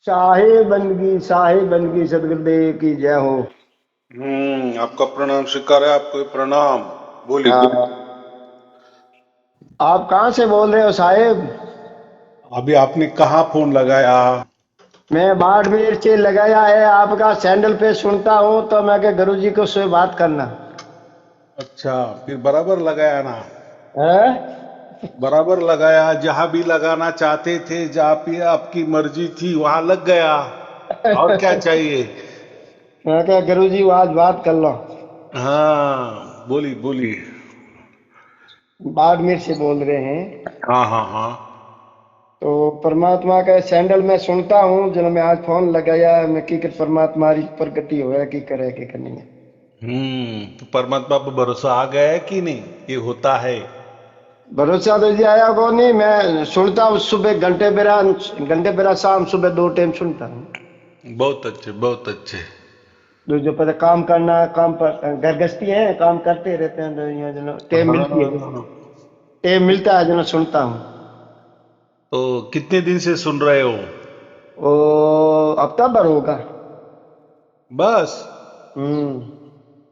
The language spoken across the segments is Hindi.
साहे बनगी सदगुरुदेव की जय हो। आपका प्रणाम स्वीकार है। आपको प्रणाम। बोलिए बोलिए। हाँ, आप कहाँ से बोल रहे हो साहेब? अभी आपने कहाँ फोन लगाया? मैं बाड़मेर से लगाया है, आपका सैंडल पे सुनता हूँ तो मैं के गुरु जी को से बात करना अच्छा, फिर बराबर लगाया ना। है। बराबर लगाया, जहां भी लगाना चाहते थे, जहां भी आपकी मर्जी थी वहां लग गया। और क्या चाहिए? मैं क्या गुरु जी आज बात कर लो। हाँ, बोली बोली। बाड़मेर से बोल रहे हैं। हाँ हाँ हाँ। तो परमात्मा का सैंडल में सुनता हूँ, जब मैं आज फोन लगाया मैं की कर परमात्मा की प्रगति हो की करे की करनी है। तो परमात्मा पर भरोसा आ गया है कि नहीं? ये होता है। भरोसा तो जी आया को नहीं, मैं सुनता हूँ सुबह घंटे बेरा शाम सुबह दो टाइम सुनता हूँ। बहुत अच्छे बहुत अच्छे। तो जो पता काम करना, काम पर घर गृहस्थी है, काम करते रहते हैं तो यहाँ जो टाइम मिलती है, जो हाँ, टाइम मिलता है जो सुनता हूँ। तो कितने दिन से सुन रहे हो? ओ, हफ्ता भर होगा। बस? हम्म।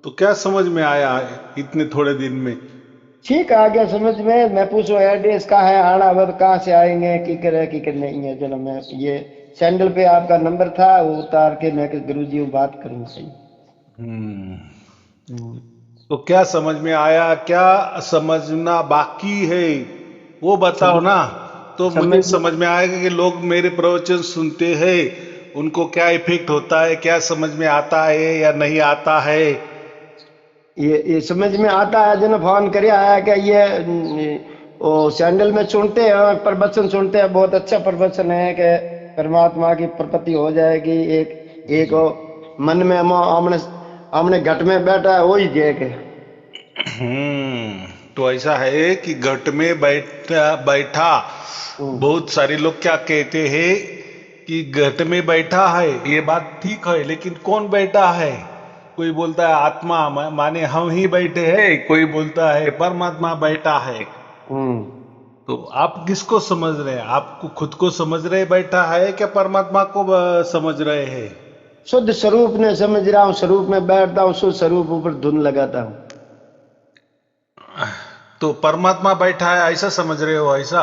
तो क्या समझ में आया इतने थोड़े दिन में? ठीक आ गया समझ में। मैं पूछो एड्रेस कहाँ है, आना वक्त कहाँ से आएंगे, की कर नहीं है, जो मैं ये सैंडल पे आपका नंबर था वो उतार के मैं गुरु जी को बात करूंगा सही। हम्म। हम्म। तो क्या समझ में आया, क्या समझना बाकी है, वो बताओ समझ ना। तो मुझे समझ में समझ में आएगा कि लोग मेरे प्रवचन सुनते हैं, उनको क्या इफेक्ट होता है, क्या समझ में आता है या नहीं आता है। ये समझ में आता है, जो फोन करे आया कि ये वो सैंडल में सुनते हैं, प्रवचन सुनते हैं, बहुत अच्छा प्रवचन है कि परमात्मा की प्रपत्ति हो जाएगी। एक एक वो मन में आमने आमने घट में बैठा है वही जे के। तो ऐसा है कि घट में बैठा बैठा हम्म। बहुत सारे लोग क्या कहते हैं कि घट में बैठा है, ये बात ठीक है, लेकिन कौन बैठा है? कोई बोलता है आत्मा, माने हम ही बैठे हैं, कोई बोलता है परमात्मा बैठा है। हम्म। तो आप किसको समझ रहे हैं? आपको खुद को समझ रहे बैठा है, क्या परमात्मा को समझ रहे हैं? शुद्ध स्वरूप ने समझ रहा हूँ, स्वरूप में बैठता हूँ, शुद्ध स्वरूप ऊपर धुन लगाता हूँ। तो परमात्मा बैठा है ऐसा समझ रहे हो, ऐसा?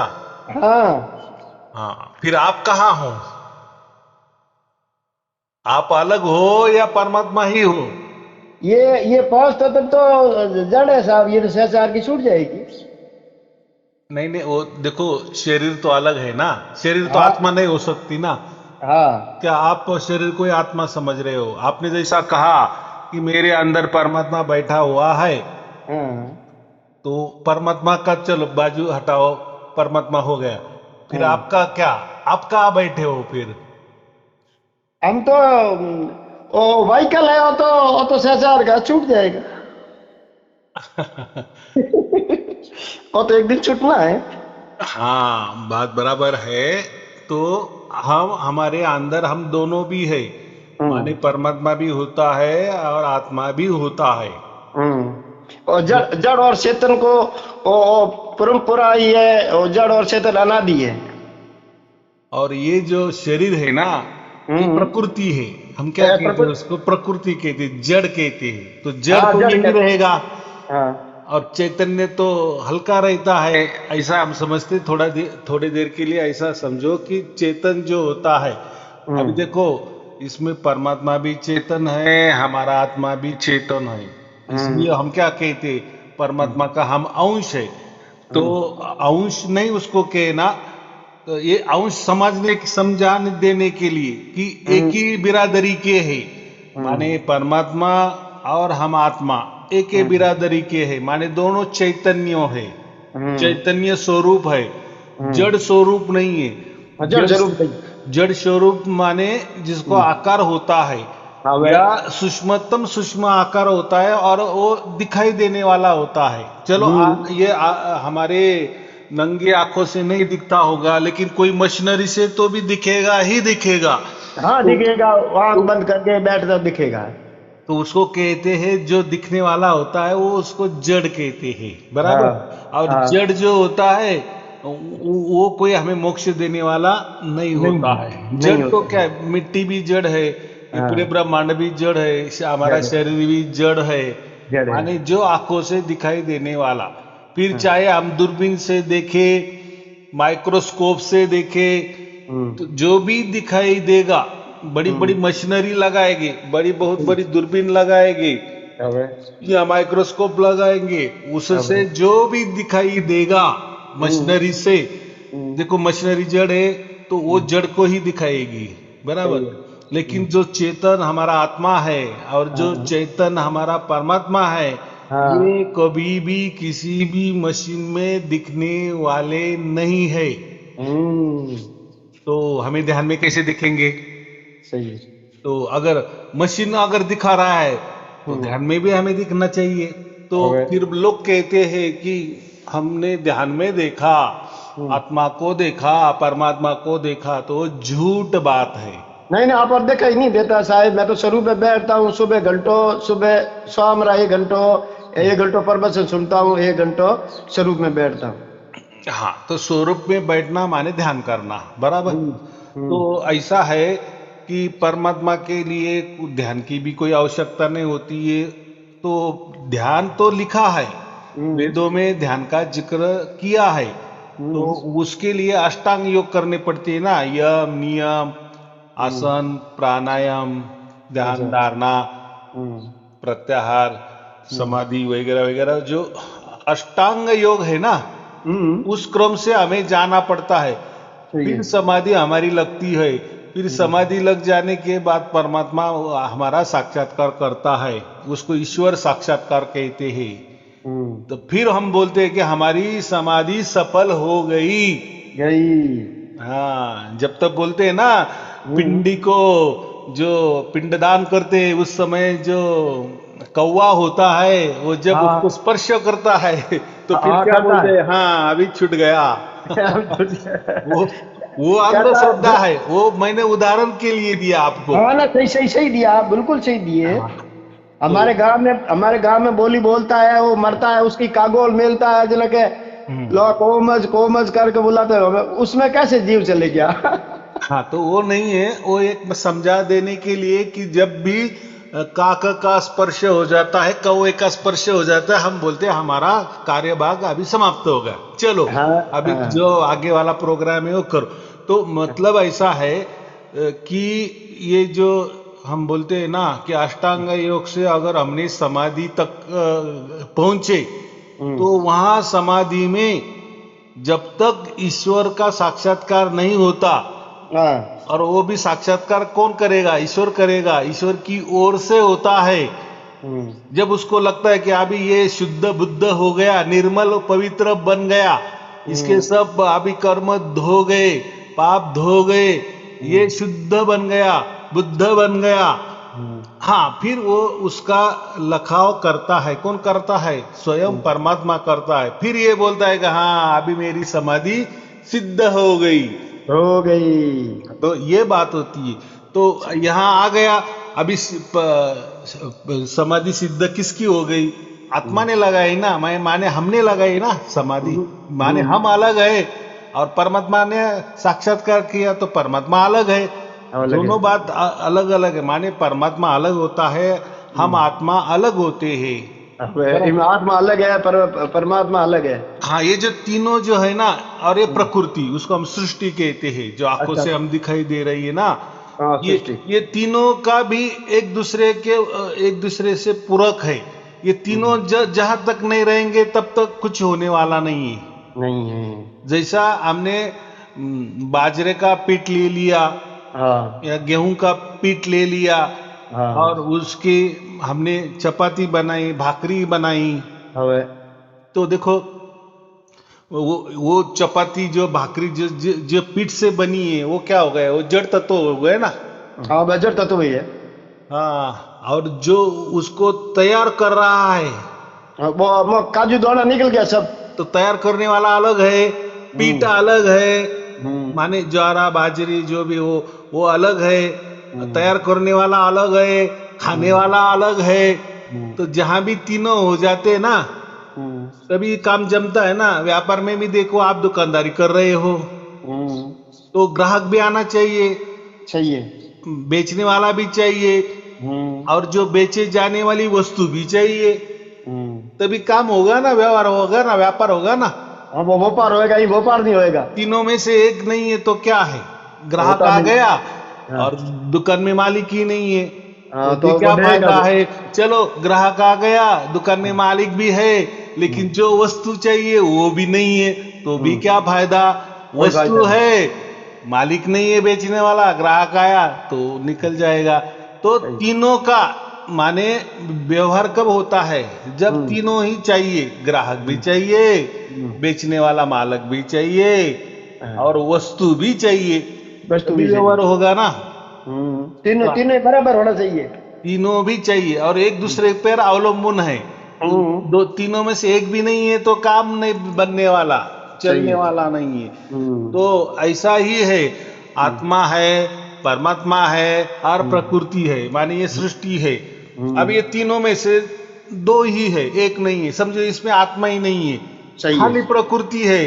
हाँ। हाँ, फिर आप कहाँ हो? आप अलग हो या परमात्मा ही हो? ये पांच तत्व तो जड़ है साहब, ये तो संसार की छूट जाएगी। नहीं नहीं, वो देखो, शरीर तो अलग है ना। शरीर तो हाँ। आत्मा नहीं हो सकती ना। हाँ। क्या आप शरीर को ही आत्मा समझ रहे हो? आपने जैसा कहा कि मेरे अंदर परमात्मा बैठा हुआ है, हाँ। तो परमात्मा का चलो बाजू हटाओ, परमात्मा हो गया। फिर हाँ। आपका क्या? आप कहाँ बैठे हो फिर? हम तो ओ व्हीकल है, वो तो संसार का छूट जाएगा। वो तो एक दिन छूटना है। हाँ, बात बराबर है। तो हम हमारे अंदर हम दोनों भी है, माने हम्म। परमात्मा भी होता है और आत्मा भी होता है। हम्म। और जो जड़ जड़ और चेतन को ओ परंपरा ही है, और जड़ और चेतन अनादि है। और ये जो शरीर है ना, ये हम्म। प्रकृति है। हम क्या कहते हैं प्रकृति। उसको? प्रकृति कहते हैं, जड़ कहते हैं। तो जड़ हाँ, तो जड़ यही कहते। रहेगा, हाँ। और चैतन्य तो हल्का रहता है। ऐसा हम समझते, थोड़ी देर के लिए ऐसा समझो कि चेतन जो होता है, अभी हम्म। देखो, इसमें परमात्मा भी चेतन है, हमारा आत्मा भी चेतन है। इसलिए हम्म। हम क्या कहते, हम्म। परमात्मा का हम अंश है। तो हम्म। अंश नहीं उसको कहना, तो ये अंश समझने समझाने देने के लिए कि एक हम्म। ही बिरादरी के है, हम्म। माने परमात्मा और हम आत्मा एक ही हम्म। बिरादरी के है, माने दोनों चैतन्य है, हम्म। चैतन्य स्वरूप है, हम्म। जड़ स्वरूप नहीं है। हाँ, जड़ जड़ जरूर बताइए। जड़ स्वरूप माने जिसको हम्म। आकार होता है, हाँ वह। या सूक्ष्मतम सूक्ष्म आकार होता है, और वो दिखाई देने वाला होता है। चलो हम्म। हमारे नंगी आंखों से नहीं दिखता होगा, लेकिन कोई मशीनरी से तो भी दिखेगा ही दिखेगा। हाँ तो, दिखेगा, आंख तो, बंद करके बैठ तो दिखेगा। तो उसको कहते हैं, जो दिखने वाला होता है वो उसको जड़ कहते हैं, बराबर। हाँ। और हाँ। जड़ जो होता है वो कोई हमें मोक्ष देने वाला नहीं होता है। नहीं जड़ तो होता क्या है। है, मिट्टी भी जड़ है, ये हाँ, पूरे ब्रह्मांड भी जड़ है, हमारा जड़ है, शरीर भी जड़ है। जड़ है। माने जो आंखों से दिखाई देने वाला, फिर हाँ, चाहे हम दूरबीन से देखे, माइक्रोस्कोप से देखे, हम्म, तो जो भी दिखाई देगा, बड़ी बड़ी हम्म, मशीनरी लगाएगी, बहुत हम्म, बड़ी दूरबीन लगाएगी अब है, या माइक्रोस्कोप लगाएंगे, अब है, उससे जो भी दिखाई देगा हम्म, मशीनरी से, हम्म, देखो मशीनरी जड़ है तो वो हम्म, जड़ को ही दिखाएगी, सही बराबर। है। लेकिन जो चेतन हमारा आत्मा है और जो हाँ, चैतन हमारा परमात्मा है, हाँ, ये कभी भी किसी भी मशीन में दिखने वाले नहीं है। हम्म, तो हमें ध्यान में कैसे दिखेंगे? सही है। तो अगर मशीन अगर दिखा रहा है तो हम्म, ध्यान में भी हमें दिखना चाहिए। तो अब है, फिर लोग कहते हैं कि हमने ध्यान में देखा, हम्म, आत्मा को देखा, परमात्मा को देखा, तो वो झूठ बात है। नहीं नहीं, आप और देखा ही नहीं देता साहब। मैं तो शुरू में बैठता हूँ सुबह घंटों, सुबह शाम रहा 1 घंटों, 1 घंटों प्रवचन सुनता हूँ, 1 घंटों स्वरूप में बैठता हूँ। हाँ, तो स्वरूप में बैठना माने ध्यान करना, बराबर। हम्म, तो हम्म, ऐसा है कि परमात्मा के लिए ध्यान की भी कोई आवश्यकता नहीं होती है। तो ध्यान तो लिखा है, हम्म, वेदों में ध्यान का जिक्र किया है। तो हम्म, उसके लिए अष्टांग योग करने पड़ते हैं ना, यम नियम, हम्म, आसन, प्राणायाम, ध्यान अच्छा, धारणा, हम्म, प्रत्याहार, हम्म, समाधि वगैरह वगैरह, जो अष्टांग योग है ना, हम्म, उस क्रम से हमें जाना पड़ता है। सही है। फिर समाधि हमारी लगती है, फिर हम्म, समाधि लग जाने के बाद परमात्मा हमारा साक्षात्कार करता है, उसको ईश्वर साक्षात्कार कहते हैं। हम्म, तो फिर हम बोलते हैं कि हमारी समाधि सफल हो गई। गई। हाँ, जब तक बोलते हैं ना, हम्म, पिंडी को जो पिंडदान करते हैं उस समय जो कौवा होता है, वो जब उसको हाँ, स्पर्श करता है तो फिर हाँ, क्या करता बोलते है। हैं? हाँ, अभी छूट गया। वो वो कहता अंधश्रद्धा है। है, वो मैंने उदाहरण के लिए दिया आपको। हाँ ना, सही सही सही दिया आप, बिल्कुल सही दिए। हाँ, तो हमारे गांव में बोली बोलता है, वो मरता है, उसकी कागोल मिलता है जिन के हम्म, लो कोमज कोमज करके बुलाते हो, उसमें कैसे जीव चले गया। हाँ, तो वो नहीं है, वो एक समझा देने के लिए कि जब भी काक का स्पर्श हो जाता है, कौवे का स्पर्श हो जाता है, हम बोलते हैं हमारा कार्यभाग अभी समाप्त हो गया, चलो हाँ, अभी हाँ, जो आगे वाला प्रोग्राम है वो करो। तो मतलब ऐसा है कि ये जो हम बोलते हैं ना कि अष्टांग योग से अगर हमने समाधि तक पहुंचे, हम्म, तो वहां समाधि में जब तक ईश्वर का साक्षात्कार नहीं होता, हाँ, और वो भी साक्षात्कार कौन करेगा? ईश्वर करेगा, ईश्वर की ओर से होता है। हम्म, जब उसको लगता है कि अभी ये शुद्ध बुद्ध हो गया, निर्मल पवित्र बन गया, इसके हम्म, सब अभी कर्म धो गए, पाप धो गए, ये हम्म, शुद्ध बन गया, बुद्ध बन गया, हम्म, हाँ, फिर वो उसका लखाव करता है। कौन करता है? स्वयं हम्म, परमात्मा करता है। फिर ये बोलता है कि हाँ, अभी मेरी समाधि सिद्ध हो गई। हो गई। तो ये बात होती है। तो यहाँ आ गया, अभी समाधि सिद्ध किसकी हो गई? आत्मा हम्म, ने लगाई ना, मैं माने हमने लगाई ना समाधि, हम्म, माने हम अलग है, और परमात्मा ने साक्षात्कार किया तो परमात्मा अलग है। और लगे। दोनों बात अलग अलग है, माने परमात्मा अलग होता है, हम हम्म, आत्मा अलग होते हैं, अब बराबर। इनमें आत्मा अलग है, परमात्मा अलग है। हाँ, ये जो तीनों जो है ना, और ये हम्म, प्रकृति, उसको हम सृष्टि कहते हैं, जो आंखों अच्छा, से हम दिखाई दे रही है ना, हाँ, ये सृष्टि। ये तीनों का भी एक दूसरे से पूरक है। ये तीनों हम्म, जहां तक नहीं रहेंगे तब तक कुछ होने वाला नहीं है। नहीं है। जैसा हमने बाजरे का पीठ ले लिया हाँ, या गेहूं का पीठ ले लिया, और हाँ, उसकी हमने चपाती बनाई, भाकरी बनाई, हवे, तो देखो वो चपाती जो भाकरी जो पीठ से बनी है, वो क्या हो गया? वो जड़ तत्व हो गए ना। हाँ, बजर तत्व ही है। हाँ, और जो उसको तैयार कर रहा है, हाँ, वो काजू दाना निकल गया सब। तो तैयार करने वाला अलग है, पीठ हम्म, अलग है, हम्म, माने ज्वारा बाजरी जो भी हो, वो अलग है। हम्म, तैयार करने वाला अलग है, खाने हम्म, वाला अलग है। हम्म, तो जहां भी तीनों हो जाते हैं ना, तभी काम जमता है ना। व्यापार में भी देखो, आप दुकानदारी कर रहे हो हम्म। तो ग्राहक भी आना चाहिए, चाहिए। बेचने वाला भी चाहिए, हम्म। और जो बेचे जाने वाली वस्तु भी चाहिए। हम्म। तभी काम होगा ना, व्यवहार होगा ना, व्यापार होगा ना। हाँ, वो व्यापार होएगा, ये व्यापार नहीं होएगा। तीनों में से एक नहीं है तो क्या है? ग्राहक होता आ नहीं। गया हाँ। और दुकान में मालिक ही नहीं है, तो हाँ, भी तो वो क्या देगा फायदा वो। है? चलो, ग्राहक आ गया, दुकान में मालिक भी है, लेकिन जो वस्तु चाहिए वो भी नहीं है, तो भी क्या फायदा? कोई फायदा वस्तु नहीं। है, मालिक नहीं है बेचने वाला, ग्राहक आया तो निकल जाएगा। तो सही। तीनों का माने व्यवहार कब होता है? जब हम्म। तीनों ही चाहिए, ग्राहक भी हम्म। चाहिए, हम्म। बेचने वाला मालिक भी चाहिए, हाँ, और वस्तु भी चाहिए, वस्तु तभी भी व्यवहार चाहिए। होगा ना। तीनों तो तीनों बराबर होना चाहिए। तीनों भी चाहिए और एक दूसरे पर अवलंबन है। तो हम्म। दो तीनों में से एक भी नहीं है तो काम नहीं बनने वाला, सही चलने है। वाला नहीं है। हम्म। तो ऐसा ही है, हम्म। आत्मा है, परमात्मा है, और हम्म। प्रकृति है, माने ये सृष्टि है। अब हम्म। ये तीनों में से दो ही है, एक नहीं है। समझो इसमें आत्मा ही नहीं है, सही है। खाली प्रकृति है।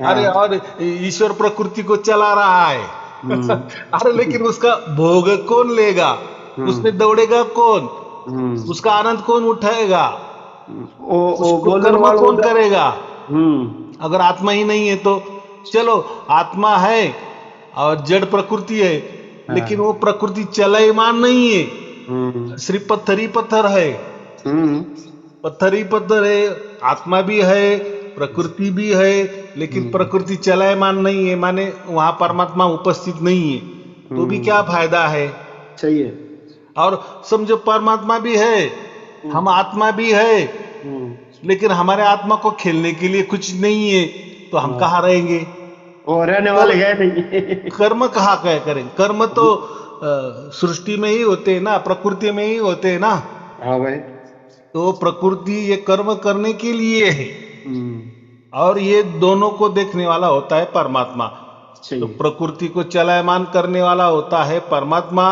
अरे, हाँ। और ईश्वर प्रकृति को चला रहा है। हम्म। अरे, लेकिन उसका भोग कौन लेगा? हम्म। उसमें दौड़ेगा कौन? हम्म। उसका आनंद कौन उठाएगा? वो उसको बोलने कर्म वालों कौन उधर। करेगा? हम्म। अगर आत्मा ही नहीं है तो। चलो, आत्मा है और जड़ प्रकृति है, लेकिन हाँ। वो प्रकृति चलयमान नहीं है, हम्म। सिर्फ पत्थर ही पत्थर है। हम्म। पत्थर ही पत्थर है, आत्मा भी है, प्रकृति भी है, लेकिन हम्म। प्रकृति चलायमान नहीं है, माने वहां परमात्मा उपस्थित नहीं है, तो भी क्या हम्म। फायदा है? सही है। और समझो, परमात्मा भी है, हम्म। हम आत्मा भी है, हम्म। लेकिन हमारे आत्मा को खेलने के लिए कुछ नहीं है, तो हम हाँ, कहाँ रहेंगे? वो रहने तो वाले है नहीं। कर्म कहाँ क्या करें? कर्म तो सृष्टि में ही होते हैं ना, प्रकृति में ही होते हैं ना। हाँ भाई। तो प्रकृति ये कर्म करने के लिए है, हम्म। और ये दोनों को देखने वाला होता है परमात्मा। तो सही है। प्रकृति को चलायमान करने वाला होता है परमात्मा,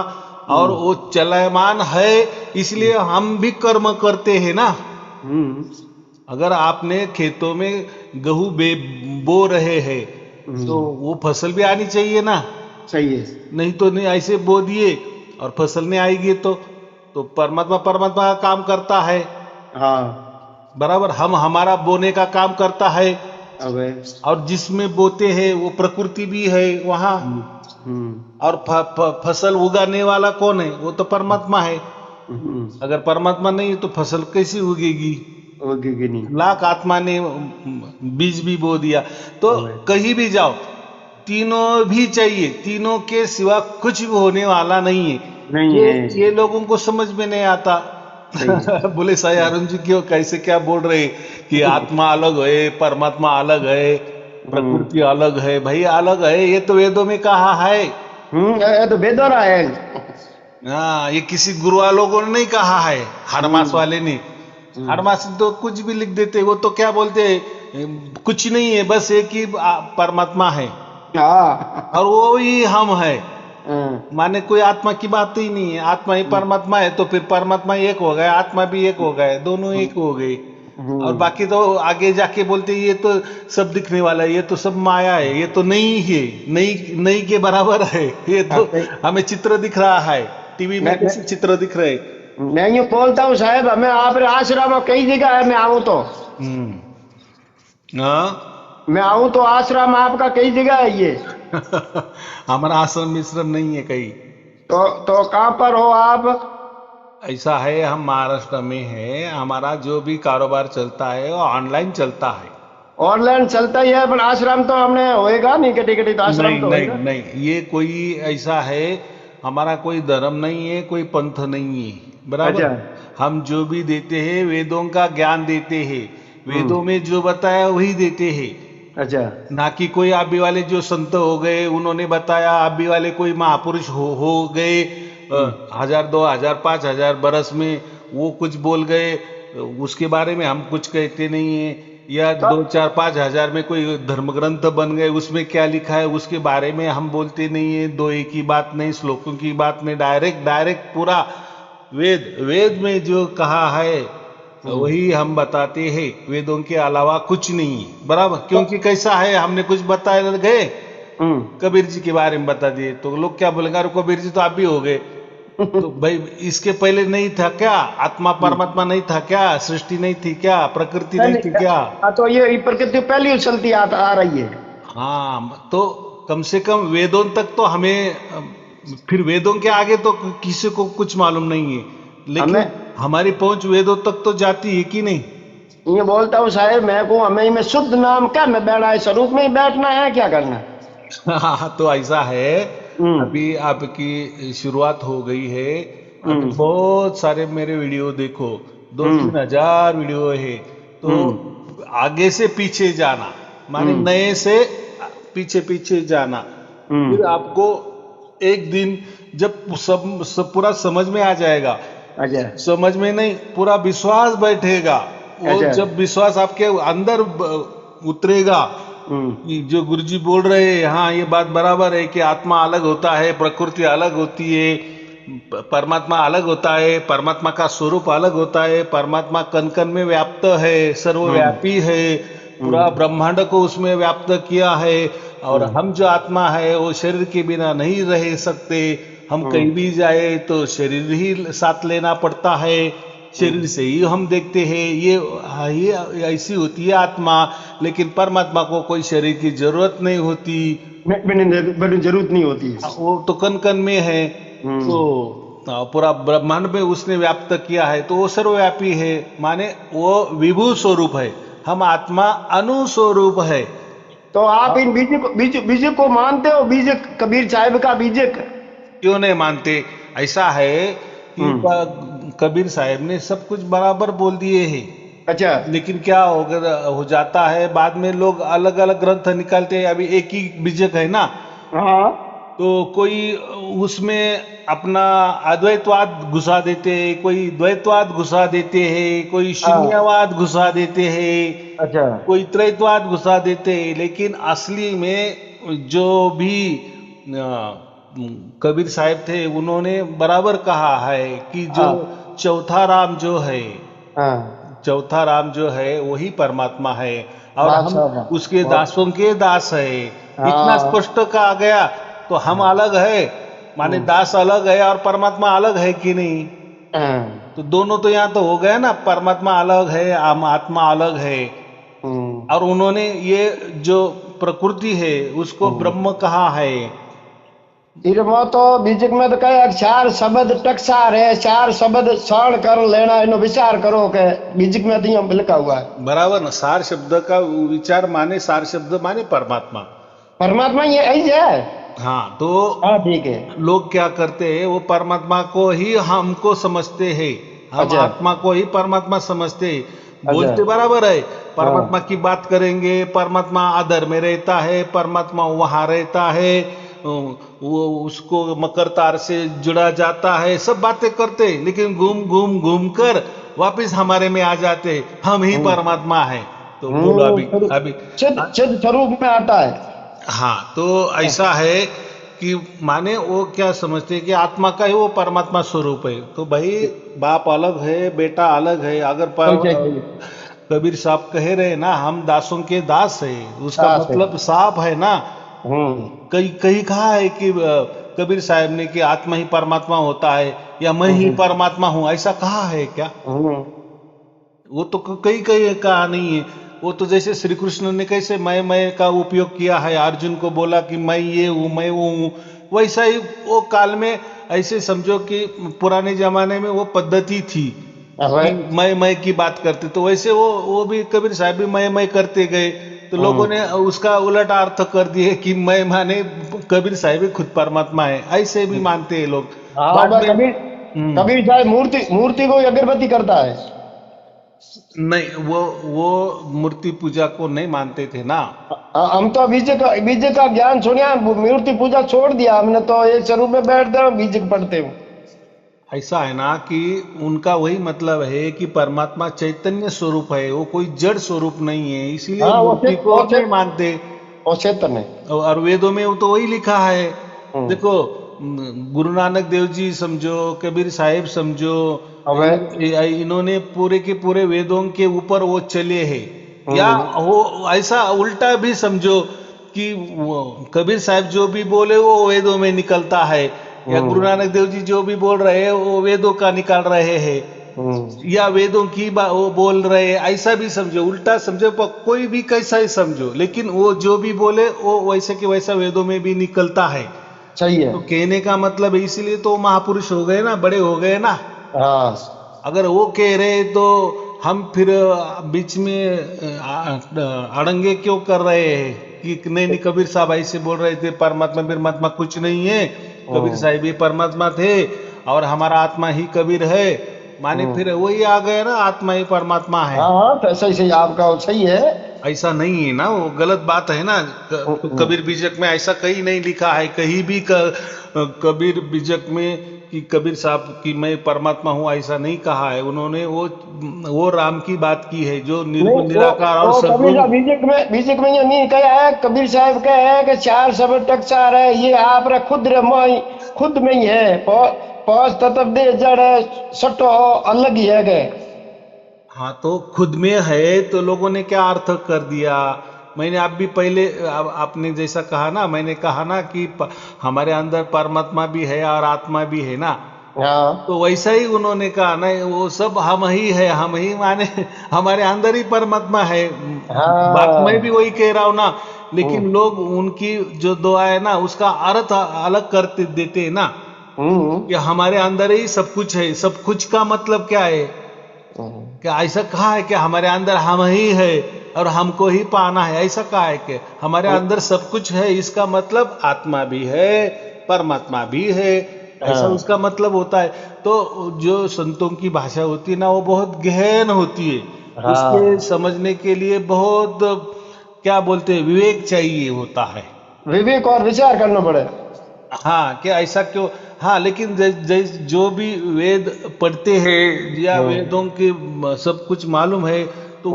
और हम्म। वो चलायमान है, इसलिए हम भी कर्म करते हैं ना। हम्म। अगर आपने खेतों में गेहूं बो रहे हैं, तो हम्म। वो फसल भी आनी चाहिए ना। सही है। नहीं तो नहीं, ऐसे बो दिए और फसल नहीं आएगी तो परमात्मा परमात्मा का काम करता है, हाँ। बराबर। हम हमारा बोने का काम करता है, अब है। और जिसमें बोते हैं वो प्रकृति भी है वहां। हम्म। हम्म। और फसल उगाने वाला कौन है? वो तो परमात्मा है। हम्म। अगर परमात्मा नहीं है तो फसल कैसी उगेगी? होगी नहीं। लाख आत्मा ने बीज भी बो दिया। तो अब है। कहीं भी जाओ, तीनों भी चाहिए, तीनों के सिवा कुछ भी होने वाला नहीं है। नहीं ये है। ये लोगों को समझ में नहीं आता। सही है। बोले, साई अरुण जी क्यों, कैसे क्या बोल रहे कि आत्मा अलग है, परमात्मा अलग है, हम्म। प्रकृति अलग है? भाई, अलग है, ये तो वेदों में कहा है। ये तो बेदौरा है। हाँ, ये किसी गुरु लोगों ने नहीं कहा है, हरमास हम्म। वाले ने। हम्म। हरमास तो कुछ भी लिख देते, वो तो क्या बोलते कुछ नहीं है, बस एक ही परमात्मा है, हाँ। और वो ही हम है। हाँ। माने कोई आत्मा की बात ही नहीं है, आत्मा ही परमात्मा है, तो फिर परमात्मा एक हो गए, आत्मा भी एक हो गए, दोनों एक हो गए। और हम्म। बाकी तो आगे जाके बोलते ये तो सब दिखने वाला है, ये तो सब माया है, ये तो नहीं है, नहीं नहीं के बराबर है, ये हाँ, तो सही। हमें चित्र दिख रहा है, टीवी में मैं कैसे चित्र दिख रहे। मैं यूं बोलता हूँ साहब, हमें आप आश्रम में कई जगह है, मैं आऊँ तो। हाँ। मैं आऊँ तो आश्रम आपका कई जगह है ये। हमारा आश्रम मिश्रम नहीं है कहीं। तो कहाँ पर हो आप? ऐसा है, हम महाराष्ट्र में है, हमारा जो भी कारोबार चलता है वो ऑनलाइन चलता है। ऑनलाइन चलता ही है, पर आश्रम तो हमने होएगा नहीं, कटी कटी तो आश्रम नहीं तो नहीं होएगा। नहीं, ये कोई ऐसा है, हमारा कोई धर्म नहीं है, कोई पंथ नहीं है, बराबर। अच्छा। हम जो भी देते हैं वेदों का ज्ञान देते हैं, हम्म। वेदों में जो बताया वही देते हैं। अच्छा। ना कि कोई आबी वाले जो संत हो गए उन्होंने बताया, आबी वाले कोई महापुरुष हो गए हम्म। 1000 2000 5000 बरस में, वो कुछ बोल गए, उसके बारे में हम कुछ कहते नहीं है। या तो 2 4 5 हजार में कोई धर्म ग्रंथ बन गए, उसमें क्या लिखा है उसके बारे में हम बोलते नहीं है। दो एक की बात नहीं, श्लोकों की बात नहीं, डायरेक्ट डायरेक्ट पूरा वेद वेद में जो कहा है वही हम बताते हैं, वेदों के अलावा कुछ नहीं है, बराबर। क्योंकि कैसा है, हमने कुछ बताए गए, कबीर जी के बारे में बता दिए, तो लोग क्या बोलेंगे, अरे कबीर जी तो आप भी हो गए। तो भाई इसके पहले नहीं था क्या? आत्मा परमात्मा नहीं था क्या? सृष्टि नहीं थी क्या? प्रकृति नहीं थी क्या? हाँ, तो ये प्रकृति पहले उछलती आ रही है। हाँ, तो कम से कम वेदों तक तो हमें फिर वेदों के आगे तो किसी को कुछ मालूम नहीं है, लेकिन हमें हमारी पहुंच वेदों तक तो जाती है कि नहीं? ये बोलता हूँ साहेब, मैं को हमें में शुद्ध नाम क्या, मैं बैठा है स्वरूप में ही बैठना है, क्या करना है? हाँ, तो ऐसा है। हम्म। अभी आपकी शुरुआत हो गई है। अभी हम्म। बहुत सारे मेरे वीडियो देखो, दो हम्म। तीन हजार वीडियो है। तो हम्म। आगे से पीछे जाना, माने हम्म। नए से पीछे पीछे जाना। फिर हम्म। आपको एक दिन जब सब पूरा समझ में आ जाएगा, अच्छा। समझ में नहीं, पूरा विश्वास बैठेगा। वो अच्छा। जब विश्वास आपके अंदर उतरेगा हम्म। कि जो गुरुजी बोल रहे हैं, हाँ ये बात बराबर है कि आत्मा अलग होता है, प्रकृति अलग होती है, परमात्मा अलग होता है, परमात्मा का स्वरूप अलग होता है, परमात्मा कण कण में व्याप्त है, हम्म। सर्वव्यापी है, पूरा हम्म। ब्रह्मांड को उसमें व्याप्त किया है। और हम्म। हम जो आत्मा है वो शरीर के बिना नहीं रह सकते। हम हम्म। कहीं भी जाए तो शरीर ही साथ लेना पड़ता है, शरीर हम्म। से ही हम देखते हैं। ये ऐसी होती है आत्मा। लेकिन परमात्मा को कोई शरीर की जरूरत नहीं होती, बड़ी जरूरत नहीं होती है। वो तो कण कण में है। तो हम्म। पूरा ब्रह्मांड में उसने व्याप्त किया है, तो वो सर्वव्यापी है, माने वो विभू स्वरूप है। हम आत्मा अनुस्वरूप है। तो आप इन बीज को मानते हो, बीज कबीर साहिब का बीजक? क्यों नहीं मानते? ऐसा है कि हम्म। कबीर साहब ने सब कुछ बराबर बोल दिए हैं। अच्छा। लेकिन क्या हो जाता है, बाद में लोग अलग अलग ग्रंथ निकालते हैं। अभी एक ही बीजक है ना, हाँ। तो कोई उसमें अपना अद्वैतवाद घुसा देते हैं, कोई द्वैतवाद घुसा देते हैं, कोई हाँ। शून्यवाद घुसा देते हैं, अच्छा। कोई त्रैतवाद घुसा देते हैं। लेकिन असली में जो भी कबीर साहब थे, उन्होंने बराबर कहा है कि जो हाँ। चौथा राम जो है, हाँ। चौथा राम जो है वही परमात्मा है, और बात हम साहब। उसके बहुत। दासों के दास है। इतना हाँ। स्पष्ट कहा गया। तो हम अलग है, माने हम्म। दास अलग है और परमात्मा अलग है कि नहीं? हाँ। तो दोनों तो यहाँ तो हो गए ना, परमात्मा अलग है, हम आत्मा अलग है। हम्म। और उन्होंने ये जो प्रकृति है उसको हम्म। ब्रह्म कहा है। इरमा तो बीजक में तो कहे चार शब्द टकसार है, चार शब्द श्रवण कर लेना, इनो विचार करो के बीजक में तो यहाँ लिखा हुआ है। बराबर ना? सार शब्द का विचार माने, सार शब्द माने परमात्मा। परमात्मा ये ऐसे है। हाँ, तो हाँ ठीक है। लोग क्या करते हैं, वो परमात्मा को ही हमको समझते हैं, हम अच्छा। आत्मा को ही परमात्मा समझते हैं। अच्छा। बोलते बराबर है, हाँ। परमात्मा की बात करेंगे, परमात्मा आदर में रहता है, परमात्मा वहां रहता है, वो उसको मकर तार से जुड़ा जाता है, सब बातें करते हैं। लेकिन घूम घूम घूम कर वापिस हमारे में आ जाते हैं, हम ही हम्म। परमात्मा है। तो बोलो अभी अभी सिद्ध सिद्ध स्वरूप में आता है। हाँ, तो ऐसा है कि माने वो क्या समझते हैं कि आत्मा का ही वो परमात्मा स्वरूप है। तो भाई बाप अलग है, बेटा अलग है। अगर सही सही। कबीर साहब कह रहे हैं ना, हम दासों के दास है, उसका दास है। मतलब साफ है ना। हम्म। कई कहीं कहा है कि कबीर साहब ने कि आत्मा ही परमात्मा होता है, या मैं ही हम्म। परमात्मा हूं, ऐसा कहा है क्या? हम्म। वो तो कई कई कहा नहीं है। वो तो जैसे श्री कृष्ण ने कैसे मैं का उपयोग किया है, अर्जुन को बोला कि मैं ये हूं, मैं वो हूं, वैसा ही वो काल में ऐसे समझो कि पुराने जमाने में वो पद्धति थी अबे। कि मैं की बात करते, तो वैसे वो भी कबीर साहब भी मैं करते गए। तो लोगों ने उसका उलट अर्थ कर दिए कि मैं माने कबीर साहब भी खुद परमात्मा है, ऐसे भी मानते हैं लोग हाँ बाद भाई, में। कबीर कबीर साहब मूर्ति मूर्ति को अगरबत्ती करता है। नहीं, वो मूर्ति पूजा को नहीं मानते थे ना। हम तो बीजे का ज्ञान सुनिया, मूर्ति पूजा छोड़ दिया हमने, तो एक स्वरूप में बैठते हैं, बीजे पढ़ते हूँ। ऐसा है ना कि उनका वही मतलब है कि परमात्मा चैतन्य स्वरूप है, वो कोई जड़ स्वरूप नहीं है, इसीलिए हाँ मूर्ति को नहीं मानते। वो क्षेत्र में। और वेदों में वो तो वही लिखा है। हम्म। देखो, गुरु नानक देव जी समझो, कबीर साहिब समझो, अब इन्होंने पूरे के पूरे वेदों के ऊपर वो चले हैं। या वो ऐसा उल्टा भी समझो कि वो कबीर साहब जो भी बोले वो वेदों में निकलता है, या गुरु नानक देव जी जो भी बोल रहे हैं वो वेदों का निकाल रहे हैं, या वेदों की वो बोल रहे हैं, ऐसा भी समझो, उल्टा समझो, कोई भी कैसा ही समझो, लेकिन वो जो भी बोले वो वैसे के वैसा वेदों में भी निकलता है। सही है। तो कहने का मतलब है, इसीलिए तो महापुरुष हो गए ना, बड़े हो गए ना। हाँ अगर वो कह रहे तो हम फिर बीच में अड़ंगे क्यों कर रहे हैं कि नहीं नहीं कबीर साहब ऐसे बोल रहे थे, परमात्मा परमात्मा कुछ नहीं है, कबीर साहब ही परमात्मा थे और हमारा आत्मा ही कबीर है, माने फिर वही आ गए ना, आत्मा ही परमात्मा है। हाँ, तो सही सही आपका सही है। ऐसा नहीं है ना, वो गलत बात है ना। कबीर बीजक में ऐसा कहीं नहीं लिखा है, कहीं भी कबीर बीजक में कि कबीर साहब की मैं परमात्मा हूँ ऐसा नहीं कहा है उन्होंने। वो राम की बात की है जो निर्गुण निराकार और कबीर सद्गुण। साहब बीजक में ये नहीं कहा है। कबीर साहब कहे है कि चार सब टकसार है, ये आप रे खुद में ही है। पांच तत्व दे जड़ सटो अलग ही है गए। हाँ तो खुद में है तो लोगों ने क्या अर्थ कर दिया। मैंने आप भी पहले आपने जैसा कहा ना, मैंने कहा ना कि हमारे अंदर परमात्मा भी है और आत्मा भी है ना, हाँ तो वैसा ही उन्होंने कहा ना, वो सब हम ही है, हम ही माने हमारे अंदर ही परमात्मा है। बात मैं भी हाँ। वही कह रहा हूँ ना, लेकिन लोग उनकी जो दुआ है ना उसका अर्थ अलग करते देते हैं ना, कि हमारे अंदर ही सब कुछ है। सब कुछ का मतलब क्या है, क्या ऐसा कहा है कि हमारे अंदर हम ही है और हमको ही पाना है, ऐसा कहा है कि हमारे अंदर सब कुछ है, इसका मतलब आत्मा भी है परमात्मा भी है, ऐसा उसका मतलब होता है। तो जो संतों की भाषा होती है ना वो बहुत गहन होती है, उसके हाँ, समझने के लिए बहुत क्या बोलते हैं विवेक चाहिए होता है। विवेक और विचार करना पड़े। हाँ क्या ऐसा क्यों। हाँ लेकिन जो भी वेद पढ़ते हैं या वेदों के सब कुछ मालूम है, तो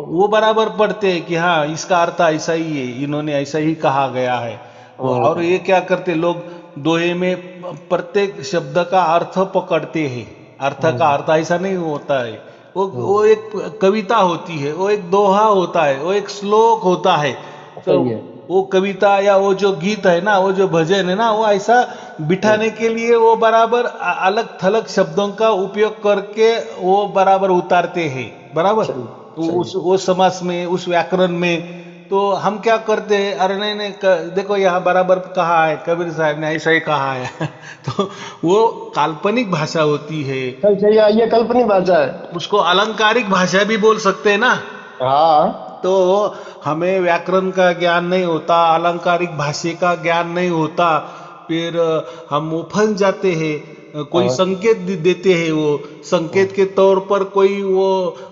वो बराबर पढ़ते हैं कि हाँ इसका अर्थ ऐसा ही है, इन्होंने ऐसा ही कहा गया है। और ये क्या करते लोग, दोहे में प्रत्येक शब्द का अर्थ पकड़ते हैं, अर्थ का अर्थ ऐसा नहीं होता है। वो एक कविता होती है, वो एक दोहा होता है, वो एक श्लोक होता है। तो सही है। वो कविता या वो जो गीत है ना, वो जो भजन है ना, वो ऐसा बिठाने के लिए वो बराबर अलग थलग शब्दों का उपयोग करके वो बराबर उतारते हैं, बराबर वो समास में, उस व्याकरण में। तो हम क्या करते हैं, अरे नहीं नहीं देखो यहाँ बराबर कहा है, कबीर साहब ने ऐसा ही कहा है तो वो काल्पनिक भाषा होती है, सही सही है, ये कल्पनिक भाषा है। उसको अलंकारिक भाषा भी बोल सकते हैं ना। हाँ तो हमें व्याकरण का ज्ञान नहीं होता, अलंकारिक भाषा का ज्ञान नहीं होता, फिर हम वो फंस जाते हैं। कोई संकेत देते हैं, वो संकेत के तौर पर कोई वो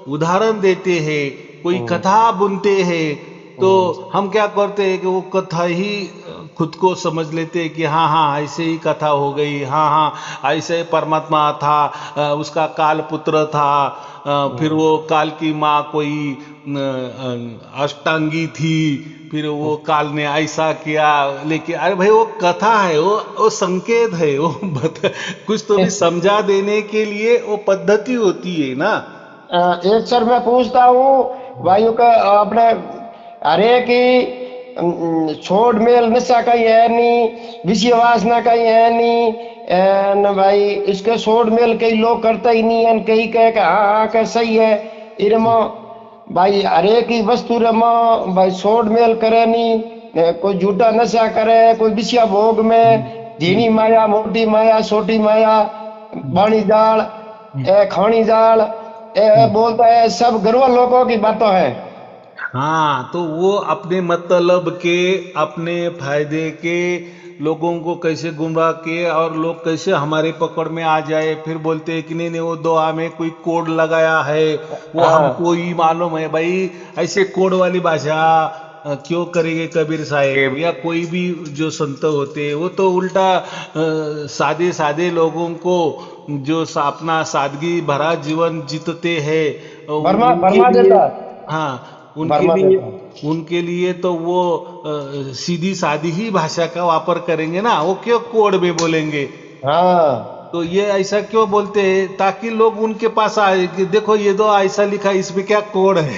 उदाहरण देते हैं, कोई कथा बुनते हैं, तो हम क्या करते हैं कि वो कथा ही खुद को समझ लेते हैं कि हाँ हाँ ऐसे ही कथा हो गई, हाँ हाँ ऐसे परमात्मा था, उसका काल पुत्र था, फिर वो काल की माँ कोई अष्टांगी थी, फिर वो काल ने ऐसा किया। लेकिन अरे भाई वो कथा है, वो संकेत है, वो कुछ तो भी समझा देने के लिए वो पद्धति होती है ना। एक सर मैं पूछता हूँ भाइयों का अपने, अरे कि छोड़ मेल नशा कहीं है नहीं, विषय वासना कहीं है नहीं, न भाई इसके छोड़ मेल कई लोग करता ही नहीं है, कहीं कह के हाँ हाँ कह सही है इरमा भाई। हरे की वस्तु रमा भाई छोड़ मेल करे नहीं, कोई झूठा नशा करे, कोई विषय भोग में धीनी माया मोटी माया छोटी माया, बाणी जाल खानी जाल बोलता है, सब गर्व लोगों की बातों है। हाँ तो वो अपने मतलब के, अपने फायदे के लोगों को कैसे गुमराह किए और लोग कैसे हमारे पकड़ में आ जाए, फिर बोलते हैं कि नहीं नहीं वो दुआ में कोई कोड लगाया है, वो हमको ही मालूम है। भाई ऐसे कोड वाली भाषा क्यों करेंगे कबीर साहेब या कोई भी जो संत होते हैं, वो तो उल्टा सादे सादे लोगों को जो अपना सादगी भरा जीवन जीतते हैं बर्मा देता। हाँ बर्मा देता। उनके लिए तो वो सीधी सादी ही भाषा का वापर करेंगे ना, वो क्यों कोड में बोलेंगे। हाँ तो ये ऐसा क्यों बोलते हैं, ताकि लोग उनके पास आए कि देखो ये तो ऐसा लिखा है, इसमें क्या कोड है।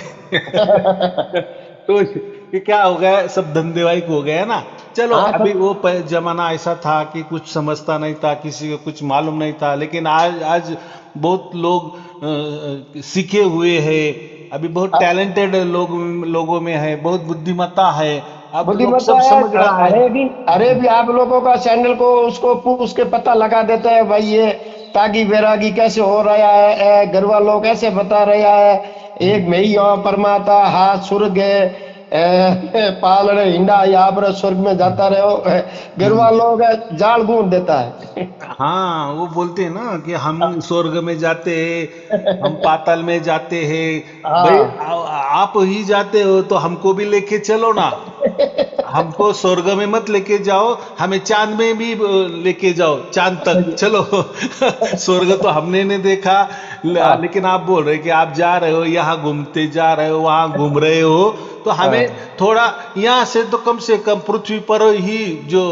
तो ये क्या हो गया, सब धंधेवाई हो गया ना। चलो हाँ अभी सब। वो जमाना ऐसा था कि कुछ समझता नहीं था, किसी को कुछ मालूम नहीं था, लेकिन आज आज बहुत लोग सीखे हुए हैं, अभी बहुत टैलेंटेड लोगों में है, बहुत बुद्धिमत्ता है, अब लोग बुद्धिमत्ता सब है। समझ रहा है। अरे भी आप लोगों का चैनल को उसको पूछ के पता लगा देता है भाई, ये तागी बैरागी कैसे हो रहा है, घर वालों कैसे बता रहा है, एक मैं ही यहाँ परमाता हाथ स्वर्ग है, पाल रहे हिंडा यहाँ पर स्वर्ग में जाता रहे हो, घर हम्म। वालों का जाल गूंथ देता है। हाँ, वो बोलते हैं ना कि हम स्वर्ग में जाते हैं, हम पाताल में जाते हैं। भाई हाँ। आप ही जाते हो तो हमको भी लेके चलो ना। हमको स्वर्ग में मत लेके जाओ, हमें चांद में भी लेके जाओ, चांद तक चलो। स्वर्ग तो हमने नहीं देखा, हाँ। लेकिन आप बोल रहे कि आप जा रहे हो, यहाँ घूमते जा रहे हो, वहां घूम रहे हो, तो हमें हाँ। थोड़ा यहाँ से कम पृथ्वी पर ही जो